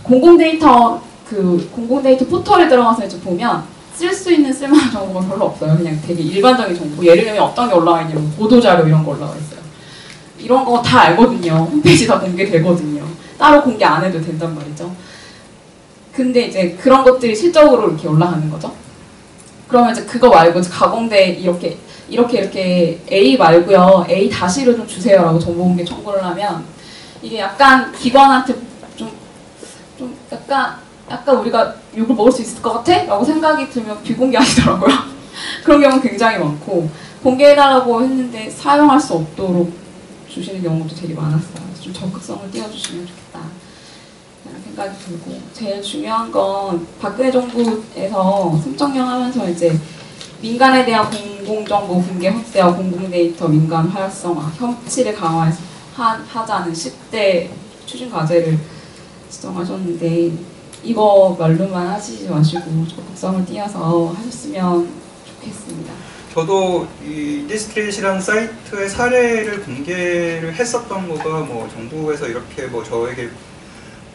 공공 데이터 포털에 들어가서 이제 보면 쓸 수 있는 쓸만한 정보가 별로 없어요. 그냥 되게 일반적인 정보. 예를 들면 어떤 게 올라와 있냐면 보도자료 이런 거 올라와 있어요. 이런 거 다 알거든요. 홈페이지 다 공개되거든요. 따로 공개 안 해도 된단 말이죠. 근데 이제 그런 것들이 실적으로 이렇게 올라가는 거죠. 그러면 이제 그거 말고 가공대 이렇게 A 말고요. A 다시를 좀 주세요라고 정보 공개 청구를 하면 이게 약간 기관한테 좀 약간 우리가 욕을 먹을 수 있을 것 같아? 라고 생각이 들면 비공개하시더라고요. 그런 경우는 굉장히 많고 공개해달라고 했는데 사용할 수 없도록 주시는 경우도 되게 많았어요. 좀 적극성을 띄워주시면 좋겠다 라는 생각이 들고 제일 중요한 건 박근혜 정부에서 3.0 하면서 이제 민간에 대한 공공정보 공개 확대와 공공데이터 민간 활성화, 협치를 강화하자는 10대 추진 과제를 지정하셨는데 이거 말로만 하시지 마시고 적극성을 띄어서 하셨으면 좋겠습니다.
저도 이 인디스트리트라는 사이트의 사례를 공개를 했었던 거가 뭐 정부에서 이렇게 뭐 저에게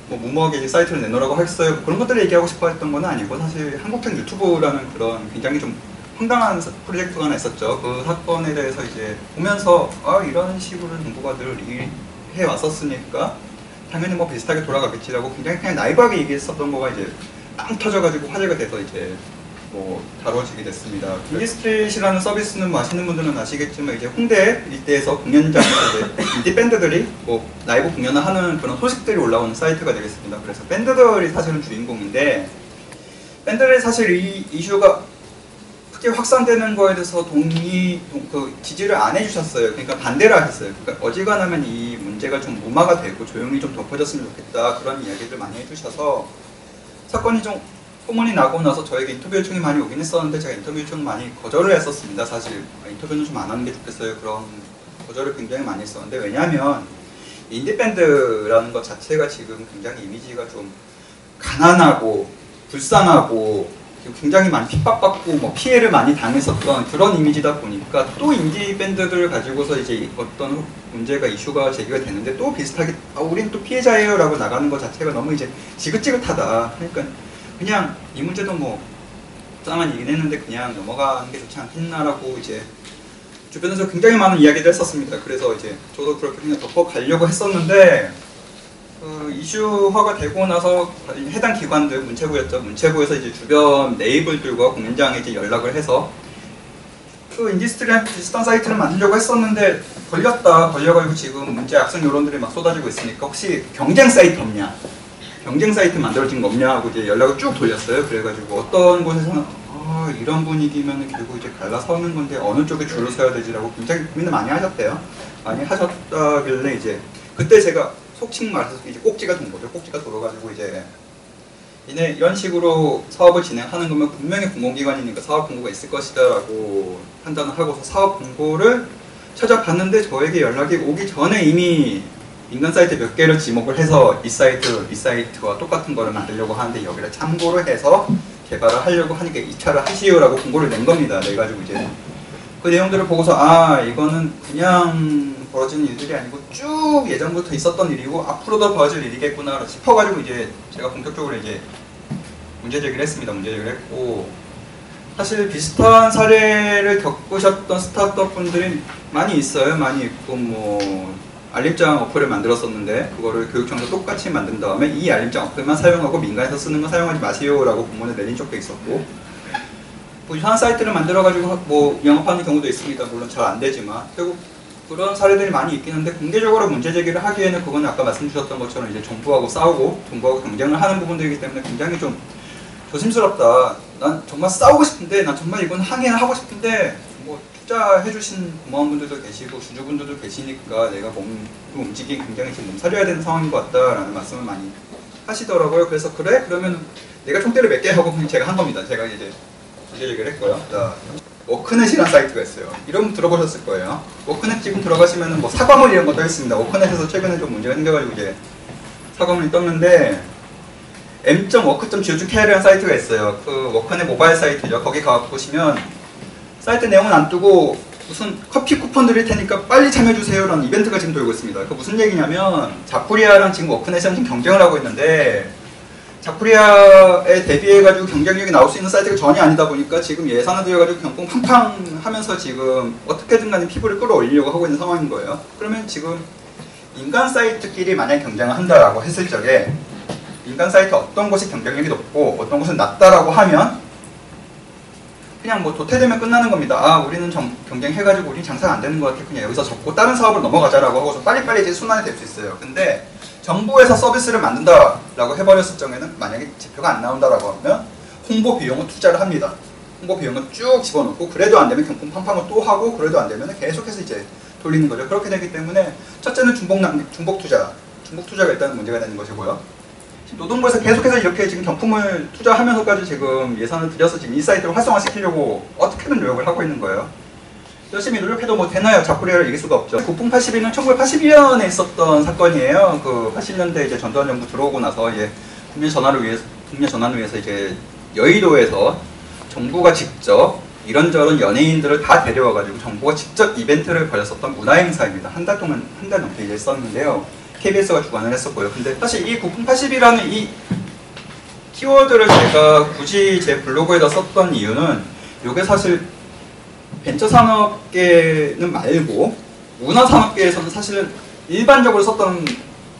뭐 무모하게 사이트를 내놓으라고 했어요. 그런 것들을 얘기하고 싶어 했던 건 아니고 사실 한국형 유튜브라는 그런 굉장히 좀 황당한 프로젝트가 하나 있었죠. 그 사건에 대해서 이제 보면서 이런 식으로 정부가 늘 해왔었으니까 당연히 뭐 비슷하게 돌아가겠지라고 굉장히 그냥 나이브하게 얘기했었던 거가 이제 빵 터져가지고 화제가 돼서 이제 뭐 다뤄지게 됐습니다. 인디스트리트라는 서비스는 뭐 아시는 분들은 아시겠지만 이제 홍대 일대에서 공연장에서 인디 밴드들이 뭐 라이브 공연을 하는 그런 소식들이 올라오는 사이트가 되겠습니다. 그래서 밴드들이 사실은 주인공인데 밴드들이 사실 이 이슈가 크게 확산되는 거에 대해서 지지를 안 해주셨어요. 그러니까 반대를 하셨어요. 그러니까 어지간하면 이 문제가 좀 무마가 되고 조용히 좀 덮어졌으면 좋겠다 그런 이야기들 많이 해주셔서 사건이 좀 소문이 나고 나서 저에게 인터뷰 요청이 많이 오긴 했었는데 제가 인터뷰 요청 많이 거절을 했었습니다. 사실 인터뷰는 좀 안 하는 게 좋겠어요. 그런 거절을 굉장히 많이 했었는데 왜냐하면 인디밴드라는 것 자체가 지금 굉장히 이미지가 좀 가난하고 불쌍하고 굉장히 많이 핍박받고 뭐 피해를 많이 당했었던 그런 이미지다 보니까 또 인디 밴드들을 가지고서 이제 어떤 문제가 이슈가 제기가 되는데 또 비슷하게 우린 또 피해자예요 라고 나가는 것 자체가 너무 이제 지긋지긋하다. 그러니까 그냥 이 문제도 뭐 짠한 얘기는 했는데 그냥 넘어가는 게 좋지 않겠나라고 이제 주변에서 굉장히 많은 이야기를 했었습니다. 그래서 이제 저도 그렇게 그냥 덮어가려고 했었는데 이슈화가 되고 나서 해당 기관들 문체부였죠. 문체부에서 이제 주변 네이버들과 공연장에 이제 연락을 해서 그 인디스트리랑 비슷한 사이트를 만들려고 했었는데 걸려가지고 지금 문제 악성 여론들이 막 쏟아지고 있으니까 혹시 경쟁 사이트 없냐? 경쟁 사이트 만들어진 거 없냐 하고 이제 연락을 쭉 돌렸어요. 그래가지고 어떤 곳에서는 이런 분위기면 결국 이제 갈라서는 건데 어느 쪽에 줄을 서야 되지라고 굉장히 고민을 많이 하셨대요. 많이 하셨다길래 이제 그때 제가 속칭 말해서 이제 꼭지가 된 거죠. 꼭지가 돌아가지고 이제 이런 식으로 사업을 진행하는 거면 분명히 공공기관이니까 사업 공고가 있을 것이다라고 판단을 하고서 사업 공고를 찾아봤는데 저에게 연락이 오기 전에 이미 민간 사이트 몇 개를 지목을 해서 이 사이트와 똑같은 거를 만들려고 하는데 여기를 참고로 해서 개발을 하려고 하니까 입찰을 하시오라고 공고를 낸 겁니다. 내가지고 이제 그 내용들을 보고서 아 이거는 그냥 벌어지는 일들이 아니고 쭉 예전부터 있었던 일이고 앞으로도 벌어질 일이겠구나 싶어가지고 이제 제가 본격적으로 이제 문제 제기를 했습니다. 문제 제기를 했고 사실 비슷한 사례를 겪으셨던 스타트업 분들이 많이 있어요. 많이 있고 뭐 알림장 어플을 만들었었는데 그거를 교육청도 똑같이 만든 다음에 이 알림장 어플만 사용하고 민간에서 쓰는 거 사용하지 마세요라고 공문을 내린 적도 있었고 뭐 이상한 사이트를 만들어가지고 뭐 영업하는 경우도 있습니다. 물론 잘 안 되지만 결국 그런 사례들이 많이 있긴 한데 공개적으로 문제 제기를 하기에는 그거는 아까 말씀 주셨던 것처럼 이제 정부하고 싸우고 정부하고 경쟁을 하는 부분들이기 때문에 굉장히 좀 조심스럽다. 난 정말 싸우고 싶은데 난 정말 이건 항의를 하고 싶은데 뭐 투자해주신 고마운분들도 계시고 주주분들도 계시니까 내가 움직이기 굉장히 지금 몸살려야 되는 상황인 것 같다라는 말씀을 많이 하시더라고요. 그래서 그래? 그러면 내가 총대를 몇 개 하고 그냥 제가 한 겁니다. 제가 이제 문제 제기를 했고요. 자, 워크넷이라는 사이트가 있어요. 이런 들어보셨을 거예요. 워크넷 지금 들어가시면은 뭐 사과문 이런 거 떠 있습니다. 워크넷에서 최근에 좀 문제가 생겨가지고 이제 사과문이 떴는데 m.work.go.kr이라는 사이트가 있어요. 그 워크넷 모바일 사이트죠. 거기 가보시면 사이트 내용은 안 뜨고 무슨 커피 쿠폰 드릴 테니까 빨리 참여해주세요라는 이벤트가 지금 돌고 있습니다. 그 무슨 얘기냐면 자쿠리아랑 지금 워크넷이랑 지금 경쟁을 하고 있는데 자쿠리아에 대비해가지고 경쟁력이 나올 수 있는 사이트가 전혀 아니다 보니까 지금 예산을 들여가지고 경품 팡팡 하면서 지금 어떻게든 간에 피부를 끌어올리려고 하고 있는 상황인 거예요. 그러면 지금 민간 사이트끼리 만약 경쟁을 한다라고 했을 적에 민간 사이트 어떤 곳이 경쟁력이 높고 어떤 곳은 낮다라고 하면 그냥 뭐 도태되면 끝나는 겁니다. 아 우리는 경쟁해가지고 우리 장사가 안 되는 것 같아. 그냥 여기서 접고 다른 사업을 넘어가자라고 하고서 빨리빨리 이제 순환이 될 수 있어요. 근데 정부에서 서비스를 만든다라고 해버렸을 적에는 만약에 지표가 안 나온다라고 하면 홍보 비용을 투자를 합니다. 홍보 비용을 쭉 집어넣고 그래도 안 되면 경품 팡팡을 또 하고 그래도 안 되면 계속해서 이제 돌리는 거죠. 그렇게 되기 때문에 첫째는 중복 투자가 일단 문제가 되는 것이고요. 노동부에서 계속해서 이렇게 지금 경품을 투자하면서까지 지금 예산을 들여서 지금 이 사이트를 활성화시키려고 어떻게든 노력을 하고 있는 거예요. 열심히 노력해도 뭐 되나요? 자쿠리아를 이길 수가 없죠. 국풍 82는 1982년에 있었던 사건이에요. 그 80년대 이제 전두환 정부 들어오고 나서 이제 국내 전환을 위해서 이제 여의도에서 정부가 직접 이런저런 연예인들을 다 데려와가지고 정부가 직접 이벤트를 벌였었던 문화행사입니다. 한 달 넘게 이제 썼는데요. KBS가 주관을 했었고요. 근데 사실 이 국풍 80이라는 이 키워드를 제가 굳이 제 블로그에다 썼던 이유는 이게 사실 벤처산업계는 말고 문화산업계에서는 사실은 일반적으로 썼던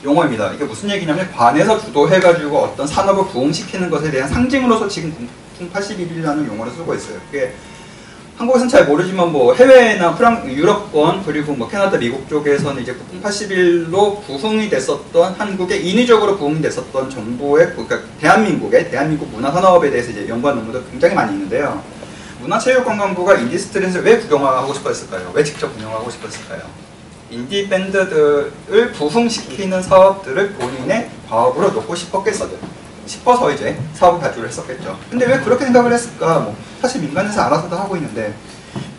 용어입니다. 이게 무슨 얘기냐면 관에서 주도해가지고 어떤 산업을 부흥시키는 것에 대한 상징으로서 지금 국풍 81이라는 용어를 쓰고 있어요. 그게 한국에서는 잘 모르지만 뭐 해외나 유럽권 그리고 뭐 캐나다, 미국 쪽에서는 이제 국풍 81로 부흥이 됐었던 한국의 인위적으로 부흥이 됐었던 정부의 그러니까 대한민국 문화산업에 대해서 이제 연구한 논문도 굉장히 많이 있는데요. 문화체육관광부가 인디스트리를 왜 국영화하고 싶어 했을까요? 왜 직접 운영하고 싶어 했을까요? 인디 밴드들을 부흥시키는 사업들을 본인의 과업으로 놓고 싶어서 이제 사업을 발주를 했었겠죠. 근데 왜 그렇게 생각을 했을까? 뭐 사실 민간에서 알아서도 하고 있는데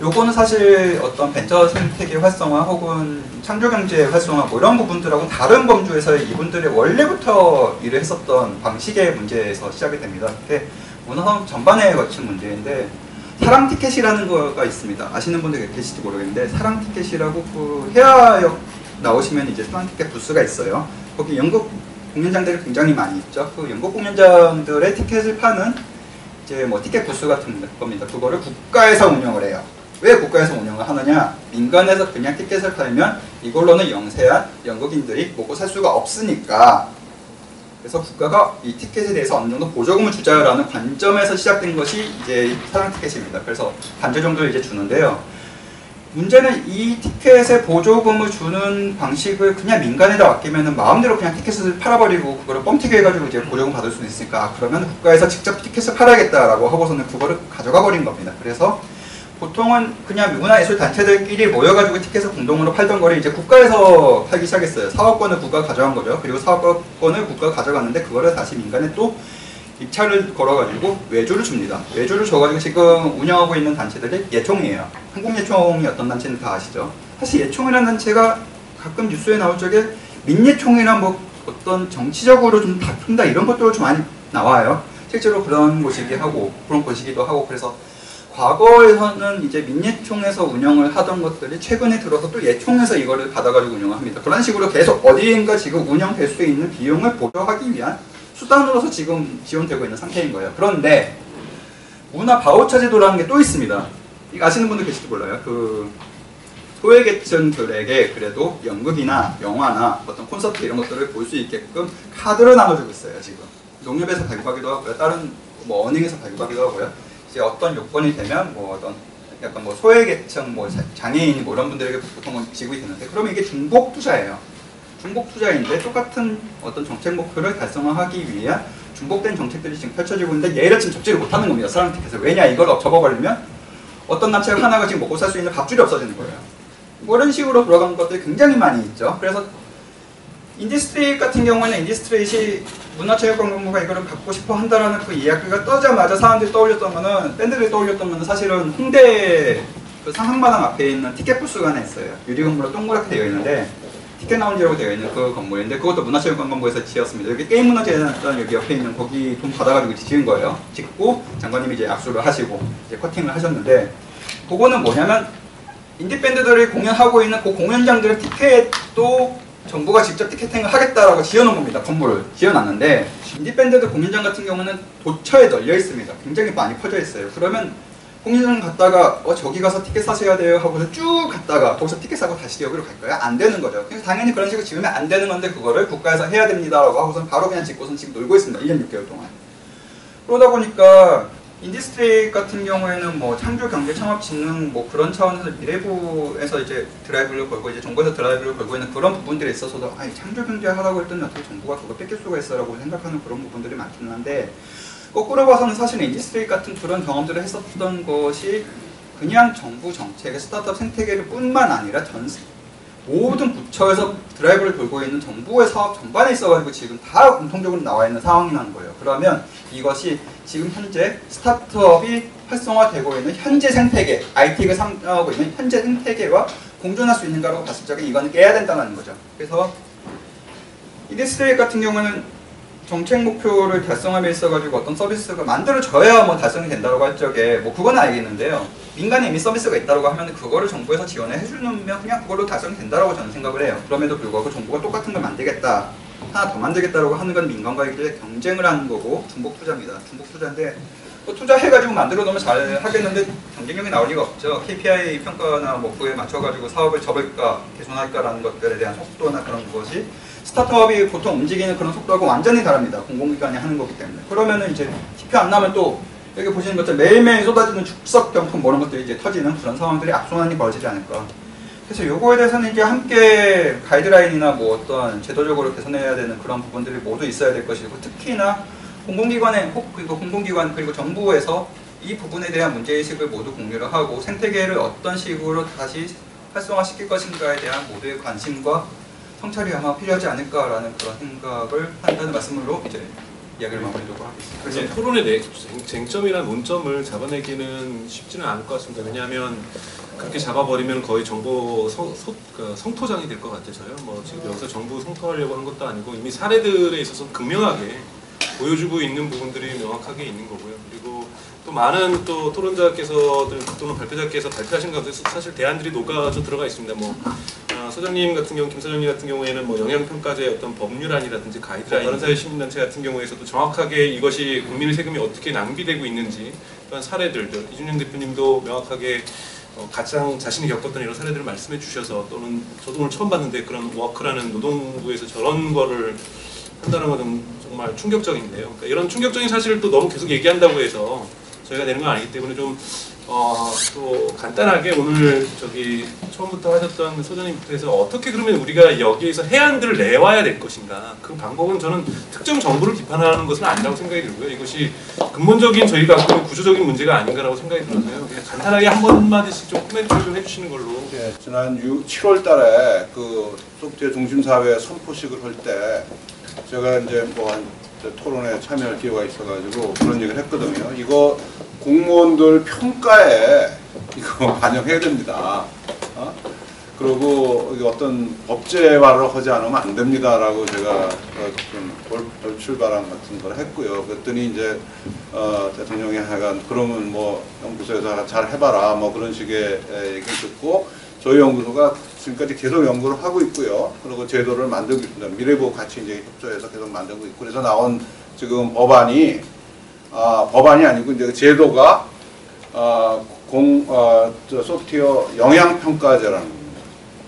요거는 사실 어떤 벤처 생태계 활성화 혹은 창조경제 활성화 뭐 이런 부분들하고 다른 범주에서 이분들이 원래부터 일을 했었던 방식의 문제에서 시작이 됩니다. 그게 문화산업 전반에 거친 문제인데 사랑티켓이라는 거가 있습니다. 아시는 분들 계실지 모르겠는데 사랑티켓이라고 그 해화역 나오시면 이제 사랑티켓 부스가 있어요. 거기 연극 공연장들이 굉장히 많이 있죠. 그 연극 공연장들의 티켓을 파는 이제 뭐 티켓 부스 같은 겁니다. 그거를 국가에서 운영을 해요. 왜 국가에서 운영을 하느냐? 민간에서 그냥 티켓을 팔면 이걸로는 영세한 연극인들이 먹고 살 수가 없으니까 그래서 국가가 이 티켓에 대해서 어느 정도 보조금을 주자라는 관점에서 시작된 것이 이제 사랑 티켓입니다. 그래서 반절 정도를 이제 주는데요. 문제는 이 티켓에 보조금을 주는 방식을 그냥 민간에다 맡기면은 마음대로 그냥 티켓을 팔아버리고 그거를 뻥튀기 해가지고 이제 보조금 받을 수 있으니까 그러면 국가에서 직접 티켓을 팔아야겠다라고 하고서는 그거를 가져가 버린 겁니다. 그래서 보통은 그냥 문화예술 단체들끼리 모여가지고 티켓을 공동으로 팔던 거를 이제 국가에서 팔기 시작했어요. 사업권을 국가가 가져간 거죠. 그리고 사업권을 국가가 가져갔는데 그거를 다시 민간에 또 입찰을 걸어가지고 외주를 줍니다. 외주를 줘가지고 지금 운영하고 있는 단체들이 예총이에요. 한국예총이 어떤 단체는 다 아시죠? 사실 예총이라는 단체가 가끔 뉴스에 나올 적에 민예총이나 뭐 어떤 정치적으로 좀 다툰다 이런 것도 좀 많이 나와요. 실제로 그런 곳이기도 하고 그래서 과거에서는 이제 민예총에서 운영을 하던 것들이 최근에 들어서 또 예총에서 이거를 받아가지고 운영을 합니다. 그런 식으로 계속 어디인가 지금 운영될 수 있는 비용을 보조하기 위한 수단으로서 지금 지원되고 있는 상태인 거예요. 그런데 문화 바우처 제도라는 게 또 있습니다. 이거 아시는 분들 계실지 몰라요. 그 소외계층들에게 그래도 연극이나 영화나 어떤 콘서트 이런 것들을 볼 수 있게끔 카드를 나눠주고 있어요. 지금 농협에서 발급하기도 하고요. 다른 뭐 은행에서 발급하기도 하고요. 이제 어떤 요건이 되면 뭐 어떤 약간 뭐 소외계층, 뭐 장애인 뭐 이런 분들에게 보통은 지급이 되는데, 그러면 이게 중복 투자예요. 중복 투자인데 똑같은 어떤 정책 목표를 달성하기 위한 중복된 정책들이 지금 펼쳐지고 있는데 얘를 지금 접지를 못하는 겁니다. 사람들께서. 왜냐, 이걸 접어버리면 어떤 단체가 하나가 지금 먹고 살 수 있는 밥줄이 없어지는 거예요. 뭐 이런 식으로 돌아가는 것들이 굉장히 많이 있죠. 그래서 인디스트레이트 같은 경우에는 인디스트레이트이 문화체육관광부가 이거를 갖고 싶어 한다라는 그 이야기가 떠자마자 사람들이 떠올렸던 거는, 밴드들이 떠올렸던 거는 사실은 홍대 그 상상마당 앞에 있는 티켓 부스가 하나 있어요. 유리 건물로 동그랗게 되어 있는데 티켓 라운지라고 되어 있는 그 건물인데, 그것도 문화체육관광부에서 지었습니다. 여기 게임문화재단 여기 옆에 있는 거기 돈 받아가지고 지은 거예요. 짓고 장관님이 이제 압수를 하시고 이제 커팅을 하셨는데, 그거는 뭐냐면 인디밴드들이 공연하고 있는 그 공연장들의 티켓도 정부가 직접 티켓팅을 하겠다라고 지어놓은 겁니다. 건물을 지어놨는데, 인디밴드들 공연장 같은 경우는 도처에 널려 있습니다. 굉장히 많이 퍼져 있어요. 그러면 공연장 갔다가 저기 가서 티켓 사셔야 돼요 하고서 쭉 갔다가 거기서 티켓 사고 다시 여기로 갈까요? 안 되는 거죠. 그래서 당연히 그런 식으로 지으면 안 되는 건데, 그거를 국가에서 해야 됩니다라고 하고서 바로 그냥 짓고선 지금 놀고 있습니다. 1년 6개월 동안. 그러다 보니까 인디스트레이트 같은 경우에는 뭐 창조경제창업진흥 뭐 그런 차원에서 미래부에서 이제 드라이브를 걸고, 이제 정부에서 드라이브를 걸고 있는 그런 부분들에 있어서도 창조경제 하라고 했더니 어떻게 정부가 그거 뺏길 수가 있어라고 생각하는 그런 부분들이 많기는 한데, 거꾸로 봐서는 사실은 인디스트레이트 같은 그런 경험들을 했었던 것이 그냥 정부 정책의 스타트업 생태계를 뿐만 아니라 모든 부처에서 드라이브를 돌고 있는 정부의 사업 전반에 있어가지고 지금 다 공통적으로 나와 있는 상황이라는 거예요. 그러면 이것이 지금 현재 스타트업이 활성화되고 있는 현재 생태계, IT가 상정하고 있는 현재 생태계와 공존할 수 있는가라고 봤을 적에 이거는 깨야 된다는 거죠. 그래서 인디스트레이트 같은 경우는 정책 목표를 달성함에 있어가지고 어떤 서비스가 만들어져야 뭐 달성이 된다고 할 적에 뭐 그건 알겠는데요. 민간에 이미 서비스가 있다고 하면 그거를 정부에서 지원을 해주면 그냥 그걸로 달성이 된다고 저는 생각을 해요. 그럼에도 불구하고 정부가 똑같은 걸 만들겠다, 하나 더 만들겠다라고 하는 건 민간과의 경쟁을 하는 거고 중복 투자입니다. 중복 투자인데 뭐 투자해가지고 만들어 놓으면 잘 하겠는데 경쟁력이 나올 리가 없죠. KPI 평가나 뭐 그에 맞춰가지고 사업을 접을까 개선할까라는 것들에 대한 속도나 그런 것이 스타트업이 보통 움직이는 그런 속도하고 완전히 다릅니다. 공공기관이 하는 거기 때문에. 그러면은 이제 TP 안 나면 또 여기 보시는 것처럼 매일매일 쏟아지는 축석 경품 뭐 이런 것들이 이제 터지는 그런 상황들이 악순환이 벌어지지 않을까. 그래서 요거에 대해서는 이제 함께 가이드라인이나 뭐 어떤 제도적으로 개선해야 되는 그런 부분들이 모두 있어야 될 것이고, 특히나 공공기관에 그리고 공공기관 그리고 정부에서 이 부분에 대한 문제의식을 모두 공유를 하고 생태계를 어떤 식으로 다시 활성화시킬 것인가에 대한 모두의 관심과 성찰이 아마 필요하지 않을까라는 그런 생각을 한다는 말씀으로 이제 이야기를 마무리하도록 하겠습니다.
그래서 토론의 쟁점이나 논점을 잡아내기는 쉽지는 않을 것 같습니다. 왜냐하면 그렇게 잡아버리면 거의 정보 성토장이 될 것 같아서요. 뭐 지금 여기서 정부 성토하려고 하는 것도 아니고 이미 사례들에 있어서 극명하게 보여주고 있는 부분들이 명확하게 있는 거고요. 그리고 또 많은 또 토론자께서들 또는 발표자께서 발표하신 가운데 사실 대안들이 녹아져 들어가 있습니다. 뭐 소장님 같은 경우, 김 소장님 같은 경우에는 뭐 영향평가제의 어떤 법률안이라든지 가이드라인, 다른 사회 시민단체 같은 경우에서도 정확하게 이것이 국민의 세금이 어떻게 낭비되고 있는지 또한 사례들, 이준영 대표님도 명확하게 가장 자신이 겪었던 이런 사례들을 말씀해 주셔서, 또는 저도 오늘 처음 봤는데 그런 워크라는 노동부에서 저런 거를 한다는 것은 정말 충격적인데요. 그러니까 이런 충격적인 사실을 또 너무 계속 얘기한다고 해서 저희가 되는 건 아니기 때문에 좀 또 간단하게 오늘 처음부터 하셨던 소장님부터 해서 어떻게 그러면 우리가 여기에서 해안들을 내와야 될 것인가, 그 방법은 저는 특정 정부를 비판하는 것은 아니라고 생각이 들고요. 이것이 근본적인 저희가 갖고 있는 구조적인 문제가 아닌가라고 생각이 들어서요. 그냥 간단하게 한마디씩 좀 코멘트 좀 해주시는 걸로.
네, 지난 7월 달에 그 소프트웨어 중심사회 선포식을 할 때 제가 이제 토론에 참여할 기회가 있어가지고 그런 얘기를 했거든요. 이거 공무원들 평가에 이거 반영해야 됩니다. 그리고 이게 어떤 법제화를 하지 않으면 안 됩니다라고 제가 좀 돌출발언 같은 걸 했고요. 그랬더니 이제 대통령이 하여간 그러면 뭐 연구소에서 잘 해봐라 뭐 그런 식의 얘기 듣고 저희 연구소가 지금까지 계속 연구를 하고 있고요. 그리고 제도를 만들고 있습니다. 미래부 같이 이제 협조해서 계속 만들고 있고 그래서 나온 지금 법안이 아니고 이제 제도가 소프트웨어 영향평가제라는 겁니다.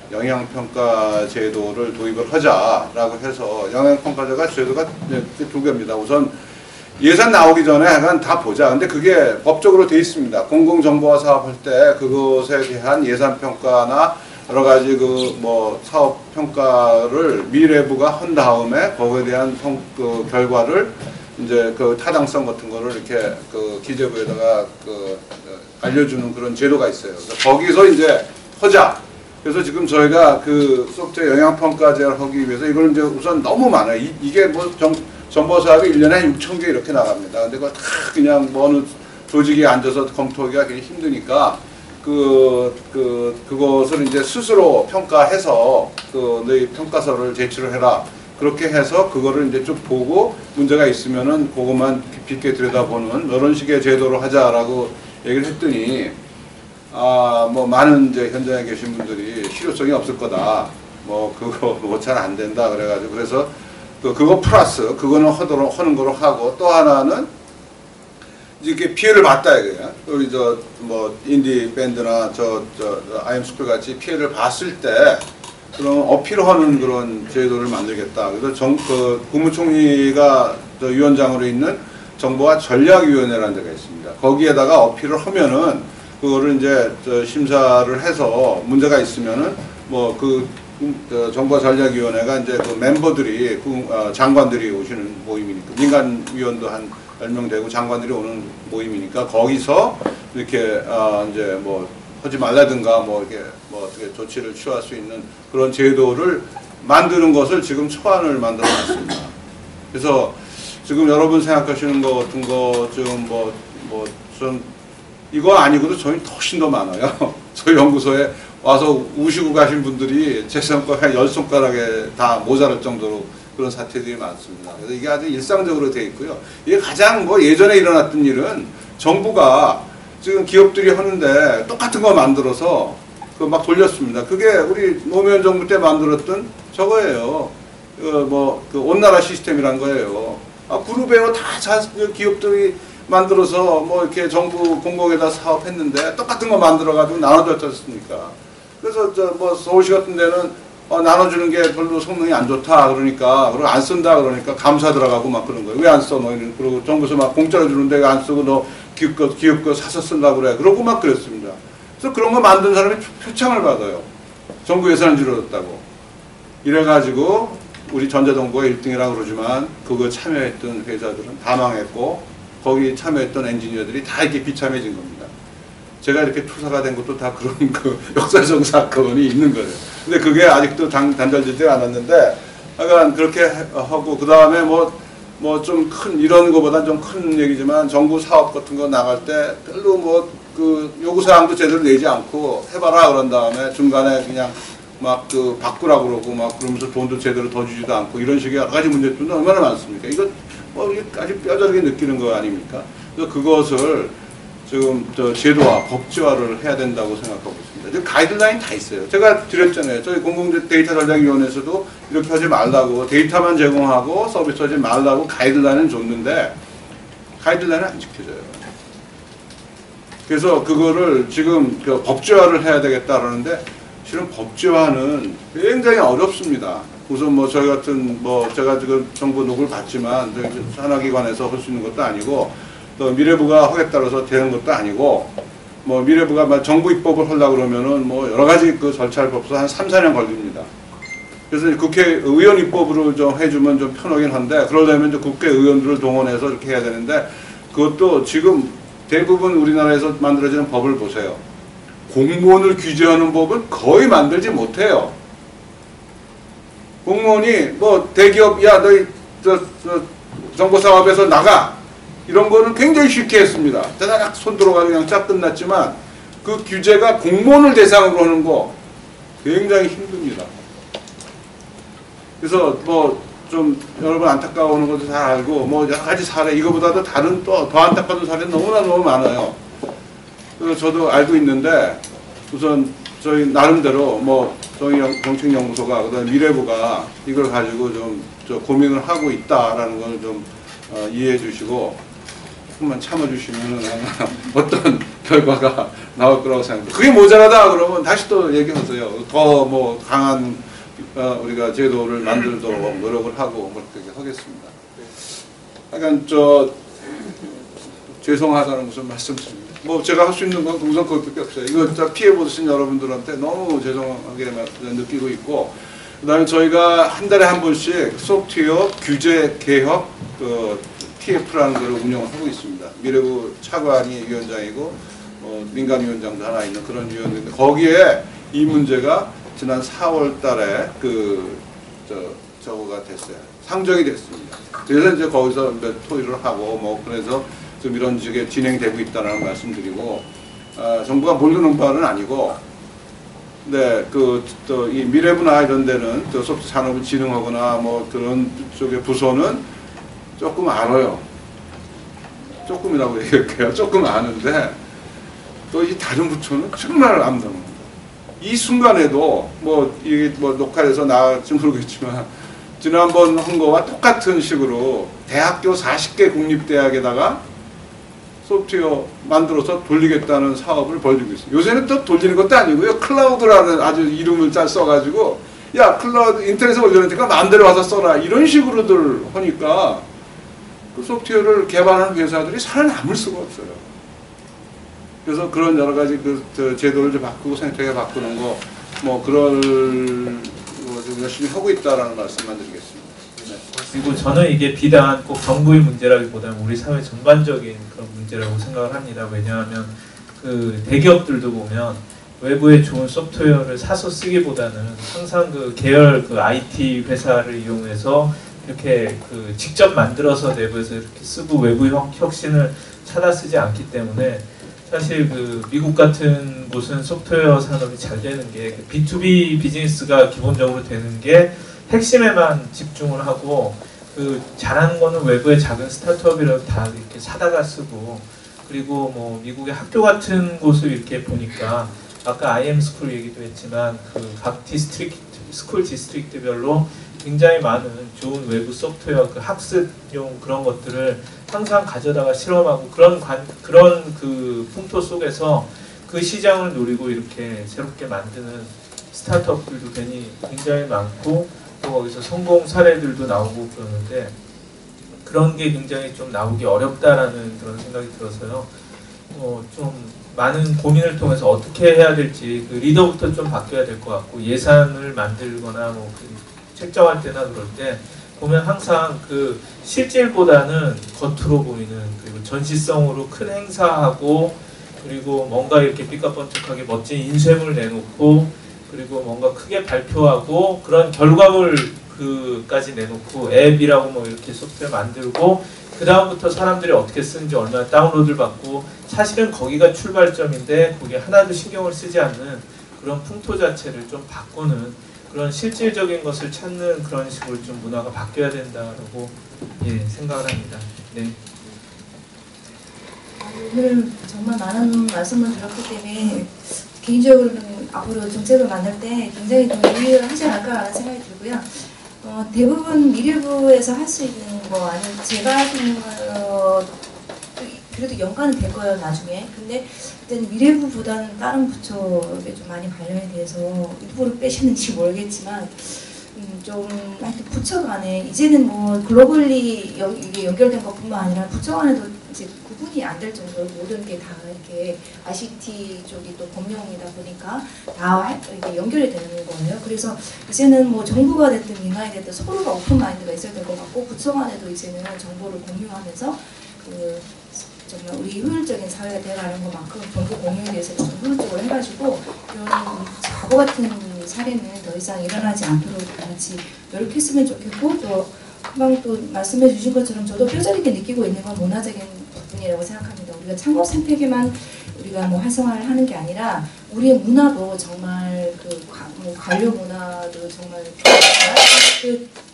영향평가 제도를 도입을 하자라고 해서 영향평가제가 제도가 두 개입니다. 우선 예산 나오기 전에 약간 다 보자. 근데 그게 법적으로 돼 있습니다. 공공정보화 사업할 때 그것에 대한 예산평가나 여러 가지 뭐 사업 평가를 미래부가 한 다음에 거기에 대한 그 결과를 이제 그 타당성 같은 거를 이렇게 그 기재부에다가 알려주는 그런 제도가 있어요. 그래서 거기서 이제 하자. 그래서 지금 저희가 그 소프트웨어 영향평가제를 하기 위해서 이걸 이제 우선 너무 많아요. 이게 뭐 정보 사업이 1년에 한 6,000개 이렇게 나갑니다. 근데 그거 다 그냥 뭐 어느 조직이 앉아서 검토하기가 굉장히 힘드니까 그것을 이제 스스로 평가해서 너희 평가서를 제출을 해라. 그렇게 해서 그거를 이제 쭉 보고 문제가 있으면은 그것만 깊이 있게 들여다보는 이런 식의 제도를 하자라고 얘기를 했더니 뭐 많은 이제 현장에 계신 분들이 실효성이 없을 거다. 뭐 그거 잘 안 된다 그래가지고 그래서 그거 플러스 그거는 하는 거로 하고 또 하나는 이렇게 피해를 봤다 이거야. 우리 뭐 인디 밴드나 아이엠스쿨 같이 피해를 봤을 때 그런 어필하는 그런 제도를 만들겠다. 그래서 국무총리가 위원장으로 있는 정보화 전략위원회라는 데가 있습니다. 거기에다가 어필을 하면은 그거를 이제 심사를 해서 문제가 있으면은 뭐 정보화 전략위원회가 이제 그 멤버들이 장관들이 오시는 모임이니까 민간위원도 한 10명 되고 장관들이 오는 모임이니까 거기서 이렇게 이제 뭐 하지 말라든가 뭐 이렇게 뭐 어떻게 조치를 취할 수 있는 그런 제도를 만드는 것을 지금 초안을 만들어 놨습니다. 그래서 지금 여러분 생각하시는 거 같은 거 지금 좀 이거 아니고도 저희 훨씬 더 많아요. 저희 연구소에 와서 우시고 가신 분들이 제 손가락 한 10손가락에 다 모자랄 정도로 그런 사태들이 많습니다. 그래서 이게 아주 일상적으로 되어 있고요. 이게 가장 뭐 예전에 일어났던 일은 정부가 지금 기업들이 하는데 똑같은 거 만들어서 막 돌렸습니다. 그게 우리 노무현 정부 때 만들었던 저거예요. 온나라 시스템이란 거예요. 그룹에는 다 기업들이 만들어서 뭐 이렇게 정부 공공에다 사업했는데 똑같은 거 만들어가지고 나눠줬지 않습니까? 그래서 뭐 서울시 같은 데는 나눠주는 게 별로 성능이 안 좋다 그러니까 그리고 안 쓴다 그러니까 감사 들어가고 막 그런 거예요. 왜 안 써? 너 그리고 정부에서 막 공짜로 주는데 왜 안 쓰고 너 기업 거 사서 쓴다고 그래. 그러고 막 그랬습니다. 그래서 그런 거 만든 사람이 표창을 받아요. 정부 예산을 줄여줬다고. 이래가지고 우리 전자정보가 1등이라고 그러지만 그거 참여했던 회사들은 다 망했고 거기 참여했던 엔지니어들이 다 이렇게 비참해진 겁니다. 제가 이렇게 투사가 된 것도 다 그런 역사적 사건이 있는 거예요. 근데 그게 아직도 단절되지 않았는데 약간 그렇게 하고 그 다음에 뭐 좀 큰 이런 거보다 좀 큰 얘기지만 정부 사업 같은 거 나갈 때 별로 요구사항도 제대로 내지 않고 해봐라 그런 다음에 중간에 그냥 막 바꾸라고 그러고 막 그러면서 돈도 제대로 더 주지도 않고 이런 식의 여러 가지 문제점도 얼마나 많습니까? 이거 아주 뼈저리게 느끼는 거 아닙니까? 그래서 그것을 지금 제도화, 법제화를 해야 된다고 생각하고 있습니다. 지금 가이드라인 다 있어요. 제가 드렸잖아요. 저희 공공데이터 전략위원회에서도 이렇게 하지 말라고 데이터만 제공하고 서비스 하지 말라고 가이드라인은 줬는데 가이드라인은 안 지켜져요. 그래서 그거를 지금 법제화를 해야 되겠다 그러는데 실은 법제화는 굉장히 어렵습니다. 우선 뭐 저희 같은 제가 지금 정부 노고를 받지만 산하기관에서 할 수 있는 것도 아니고 또 미래부가 하겠다 그래서 되는 것도 아니고 뭐 미래부가 정부 입법을 하려고 그러면은 뭐 여러 가지 절차를 밟아서 한 3, 4년 걸립니다. 그래서 국회의원 입법으로 좀 해주면 좀 편하긴 한데 그러려면 이제 국회의원들을 동원해서 이렇게 해야 되는데 그것도 지금 대부분 우리나라에서 만들어지는 법을 보세요. 공무원을 규제하는 법은 거의 만들지 못해요. 공무원이 대기업 너희 정보사업에서 나가 이런 거는 굉장히 쉽게 했습니다. 대단히 손 들어가서 그냥 쫙 끝났지만 그 규제가 공무원을 대상으로 하는 거 굉장히 힘듭니다. 그래서 뭐 좀 여러분 안타까워하는 것도 잘 알고 뭐 여러 가지 사례 이거보다도 다른 또 더 안타까운 사례는 너무 많아요. 그래서 저도 알고 있는데 우선 저희 나름대로 뭐 저희 정책연구소가 그다음에 미래부가 이걸 가지고 좀 고민을 하고 있다라는 걸 좀 이해해 주시고 조금만 참아주시면 아마 어떤 결과가 나올 거라고 생각합니다. 그게 모자라다 그러면 다시 또 얘기하세요. 더 뭐 강한 우리가 제도를 만들도록 노력을 하고 그렇게 하겠습니다. 약간 죄송하다는 무슨 말씀드립니다. 뭐 제가 할 수 있는 건 우선 그것밖에 없어요. 이거 피해 보신 여러분들한테 너무 죄송하게 느끼고 있고, 그다음에 저희가 한 달에 한 번씩 소프트웨어 규제 개혁 TF라는 걸 운영을 하고 있습니다. 미래부 차관이 위원장이고 민간위원장도 하나 있는 그런 위원회인데 거기에 이 문제가 지난 4월 달에 저거가 됐어요. 상정이 됐습니다. 그래서 이제 거기서 토의를 하고 뭐 그래서 좀 이런 식의 진행되고 있다는 말씀드리고, 정부가 모르는 바는 아니고, 네, 이 미래부나 이런 데는 소프트 산업을 진흥하거나 뭐 그런 쪽의 부서는 조금 알아요. 조금이라고 얘기할게요. 조금 아는데 또 이 다른 부처는 정말 안 됩니다. 이 순간에도 이게 녹화해서 나갈지 모르겠지만 지난번 한 거와 똑같은 식으로 대학교 40개 국립대학에다가 소프트웨어 만들어서 돌리겠다는 사업을 벌이고 있어요. 요새는 또 돌리는 것도 아니고요. 클라우드라는 아주 이름을 잘 써가지고 야 클라우드 인터넷에 올려놓으니까 마음대로 와서 써라 이런 식으로들 하니까 그 소프트웨어를 개발하는 회사들이 살아남을 수가 없어요. 그래서 그런 여러 가지 제도를 좀 바꾸고 생태계 바꾸는 거 그럴 좀 열심히 하고 있다라는 말씀만 드리겠습니다. 네.
그리고 저는 이게 비단 꼭 정부의 문제라기보다는 우리 사회 전반적인 그런 문제라고 생각을 합니다. 왜냐하면 그 대기업들도 보면 외부의 좋은 소프트웨어를 사서 쓰기보다는 항상 그 계열 IT 회사를 이용해서 이렇게 직접 만들어서 내부에서 이렇게 쓰고 외부 혁신을 찾아 쓰지 않기 때문에 사실 미국 같은 곳은 소프트웨어 산업이 잘 되는 게 B2B 비즈니스가 기본적으로 되는 게 핵심에만 집중을 하고 잘하는 거는 외부의 작은 스타트업이라도 다 이렇게 사다가 쓰고, 그리고 뭐 미국의 학교 같은 곳을 이렇게 보니까 아까 IM 스쿨 얘기도 했지만 각 스쿨 디스트릭트별로 굉장히 많은 좋은 외부 소프트웨어 학습용 그런 것들을 항상 가져다가 실험하고 그런 풍토 속에서 그 시장을 노리고 이렇게 새롭게 만드는 스타트업들도 굉장히 많고 또 거기서 성공 사례들도 나오고 그러는데 그런 게 굉장히 좀 나오기 어렵다라는 그런 생각이 들어서요. 좀 많은 고민을 통해서 어떻게 해야 될지 리더부터 좀 바뀌어야 될 것 같고, 예산을 만들거나 책정할 때나 그럴 때 보면 항상 실질보다는 겉으로 보이는, 그리고 전시성으로 큰 행사하고, 그리고 뭔가 이렇게 삐까뻔쩍하게 멋진 인쇄물 내놓고, 그리고 뭔가 크게 발표하고 그런 결과물까지 내놓고 앱이라고 이렇게 소프트웨어 만들고 그 다음부터 사람들이 어떻게 쓰는지 얼마나 다운로드를 받고, 사실은 거기가 출발점인데 거기에 하나도 신경을 쓰지 않는 그런 풍토 자체를 좀 바꾸는 그런 실질적인 것을 찾는 그런 식으로 좀 문화가 바뀌어야 된다고 생각을 합니다. 네.
오늘 정말 많은 말씀을 들었기 때문에 개인적으로는 앞으로 정책을 만들 때 굉장히 좀 유의를 하지 않을까라는 생각이 들고요. 대부분 미래부에서 할 수 있는 거 아니면 제가 할 수 있는 거 그래도 연관은 될 거예요 나중에. 근데 일단 미래부보다는 다른 부처에 좀 많이 관련이 돼서 일부러 빼셨는지 모르겠지만 좀 하여튼 부처 간에 이제는 글로벌리 이게 연결된 것뿐만 아니라 부처 간에도 이제 구분이 안 될 정도로 모든 게 다 이렇게 ICT 쪽이 또 법령이다 보니까 다 이렇게 연결이 되는 거예요. 그래서 이제는 정부가 됐든 민간이 됐든 서로가 오픈 마인드가 있어야 될 것 같고, 부처 간에도 이제는 정보를 공유하면서 정말 우리 효율적인 사회가 되어가는 것만큼 정보 공유에 대해서 좀 효율적으로 해가지고 이런 바보 같은 사례는 더 이상 일어나지 않도록 같이 노력했으면 좋겠고, 또 금방 또 말씀해 주신 것처럼 저도 뼈저리게 느끼고 있는 건 문화적인 부분이라고 생각합니다. 우리가 창업 생태계만 우리가 활성화를 하는 게 아니라 우리의 문화도 정말 뭐 관료 문화도 정말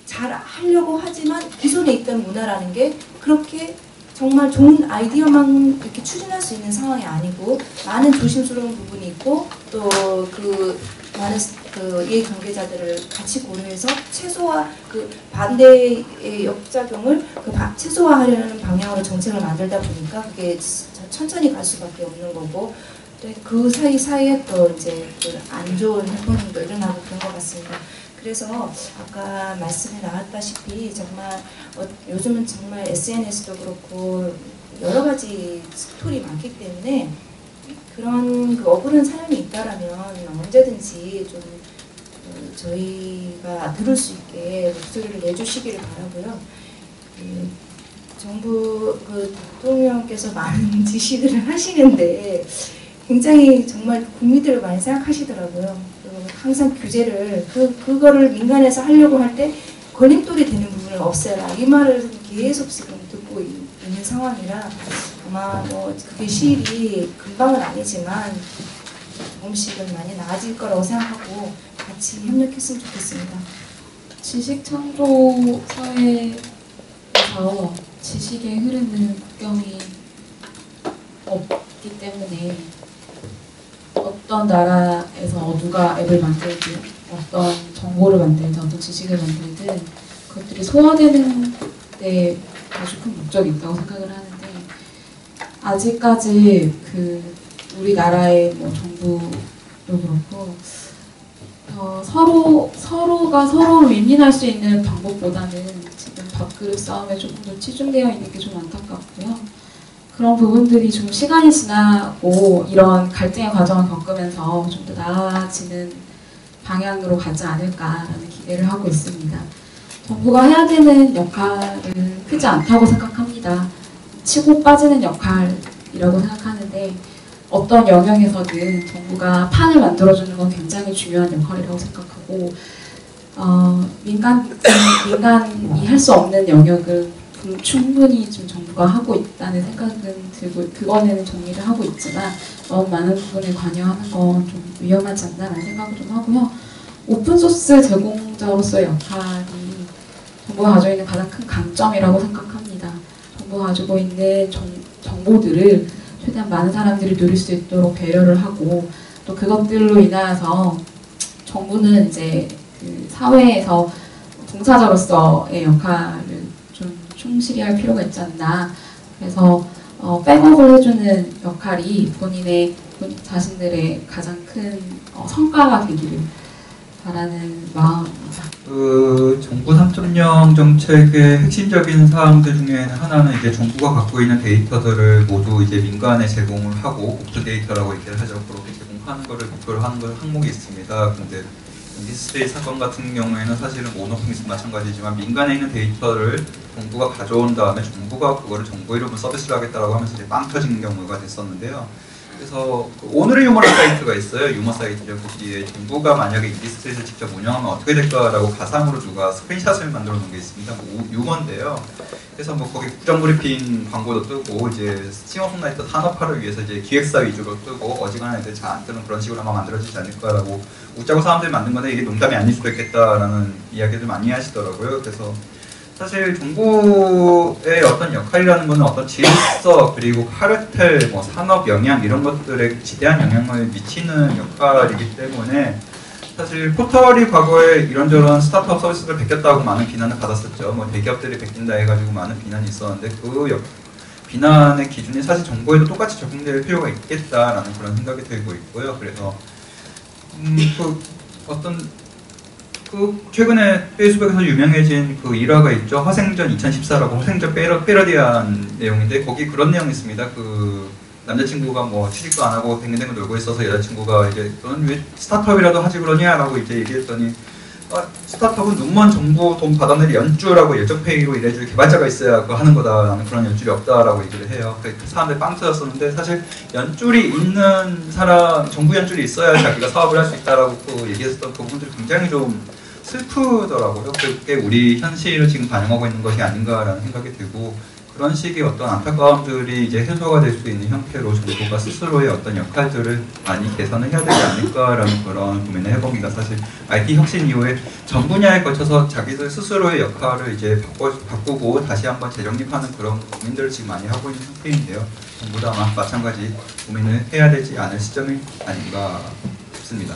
잘 하려고 하지만 기존에 있던 문화라는 게 그렇게 정말 좋은 아이디어만 이렇게 추진할 수 있는 상황이 아니고 많은 조심스러운 부분이 있고 또 그 많은 그 이해관계자들을 같이 고려해서 최소화 그 반대의 역작용을 최소화하려는 방향으로 정책을 만들다 보니까 그게 천천히 갈 수밖에 없는 거고 또 그 사이에 또 이제 그 안 좋은 행동도 일어나고 그런 것 같습니다. 그래서 아까 말씀에 나왔다시피 정말 요즘은 정말 SNS도 그렇고 여러 가지 스토리 많기 때문에 그런 그 억울한 사연이 있다라면 언제든지 좀 저희가 들을 수 있게 목소리를 내주시기를 바라고요. 정부 그 대통령께서 많은 지시들을 하시는데 굉장히 정말 국민들을 많이 생각하시더라고요. 항상 규제를 그거를 민간에서 하려고 할 때 걸림돌이 되는 부분을 없애라 이 말을 계속 지금 듣고 있는 상황이라 아마 뭐 그게 시일이 금방은 아니지만 조금씩은 많이 나아질 거라고 생각하고 같이 협력했으면 좋겠습니다.
지식 창조 사회에서 지식의 흐르는 국경이 없기 때문에 어떤 나라에서 누가 앱을 만들든 어떤 정보를 만들든 어떤 지식을 만들든 그것들이 소화되는 데 아주 큰 목적이 있다고 생각을 하는데 아직까지 그 우리나라의 뭐 정부도 그렇고 서로가 서로를 윈윈할 수 있는 방법보다는 지금 밥그릇 싸움에 조금 더 치중되어 있는 게 좀 안타깝고요. 그런 부분들이 좀 시간이 지나고 이런 갈등의 과정을 겪으면서 좀 더 나아지는 방향으로 가지 않을까라는 기대를 하고 있습니다. 정부가 해야 되는 역할은 크지 않다고 생각합니다. 치고 빠지는 역할이라고 생각하는데 어떤 영역에서든 정부가 판을 만들어주는 건 굉장히 중요한 역할이라고 생각하고 민간이 할 수 없는 영역을 충분히 좀 정부가 하고 있다는 생각은 들고 그거는 정리를 하고 있지만 너무 많은 부분에 관여하는 건 좀 위험하지 않나라는 생각을 좀 하고요. 오픈소스 제공자로서의 역할이 정부가 가지고 있는 가장 큰 강점이라고 생각합니다. 정부가 가지고 있는 정보들을 최대한 많은 사람들이 누릴 수 있도록 배려를 하고 또 그것들로 인하여서 정부는 이제 그 사회에서 봉사자로서의 역할을 좀 충실히 할 필요가 있지 않나. 그래서 백업을 해주는 역할이 본인 자신들의 가장 큰 성과가 되기를 바라는 마음입니다.
그 정부 3.0 정책의 핵심적인 사항들 중에 하나는 이제 정부가 갖고 있는 데이터들을 모두 이제 민간에 제공을 하고 오픈 데이터라고 얘기를 하죠. 그렇게 제공하는 거를 목표로 하는 걸 항목이 있습니다. 근데 인디스트리 사건 같은 경우에는 사실은 모노핑스 마찬가지지만 민간에 있는 데이터를 정부가 가져온 다음에 정부가 그거를 정부 이름으로 서비스를 하겠다라고 하면서 이제 빵 터진 경우가 됐었는데요. 그래서 오늘의 유머라는 사이트가 있어요. 유머 사이트죠. 거기에 정부가 만약에 인디스트리를 직접 운영하면 어떻게 될까라고 가상으로 누가 스크린샷을 만들어 놓은 게 있습니다. 뭐 유머인데요. 그래서 뭐 거기 국정 브리핑 광고도 뜨고 이제 싱어송라이터 산업화를 위해서 이제 기획사 위주로 뜨고 어지간한 애들 잘 안 뜨는 그런 식으로 아마 만들어지지 않을까라고 웃자고 사람들이 만든 건데 이게 농담이 아닐 수도 있겠다라는 이야기를 많이 하시더라고요. 그래서 사실 정부의 어떤 역할이라는 것은 어떤 질서 그리고 카르텔, 뭐 산업 영향 이런 것들에 지대한 영향을 미치는 역할이기 때문에 사실 포털이 과거에 이런저런 스타트업 서비스를 베꼈다고 많은 비난을 받았었죠. 뭐 대기업들이 베낀다 해가지고 많은 비난이 있었는데 그 비난의 기준이 사실 정부에도 똑같이 적용될 필요가 있겠다라는 그런 생각이 들고 있고요. 그래서 최근에 페이스북에서 유명해진 그 일화가 있죠. 화생전 2014라고 화생전 패러디한 내용인데 거기 그런 내용이 있습니다. 그 남자친구가 뭐 취직도 안 하고 댕댕댕 놀고 있어서 여자친구가 이제 너는 왜 스타트업이라도 하지 그러냐라고 이제 얘기했더니 스타트업은 눈먼 정부 돈 받아낼 연주라고 예적페이로 일해줄 개발자가 있어야 그거 하는 거다라는 그런 연줄이 없다라고 얘기를 해요. 그 사람들 빵 터졌었는데 사실 연줄이 있는 사람, 정부 연줄이 있어야 자기가 사업을 할 수 있다라고 그 얘기했었던 그 부분들이 굉장히 좀 슬프더라고요. 그게 우리 현실을 지금 반영하고 있는 것이 아닌가라는 생각이 들고 그런 식의 어떤 안타까움들이 이제 해소가 될 수 있는 형태로 정부가 스스로의 어떤 역할들을 많이 개선을 해야 되지 않을까라는 그런 고민을 해봅니다. 사실 IT 혁신 이후에 전 분야에 걸쳐서 자기들 스스로의 역할을 이제 바꾸고 다시 한번 재정립하는 그런 고민들을 지금 많이 하고 있는 상태인데요. 정부도 아마 마찬가지 고민을 해야 되지 않을 시점이 아닌가 싶습니다.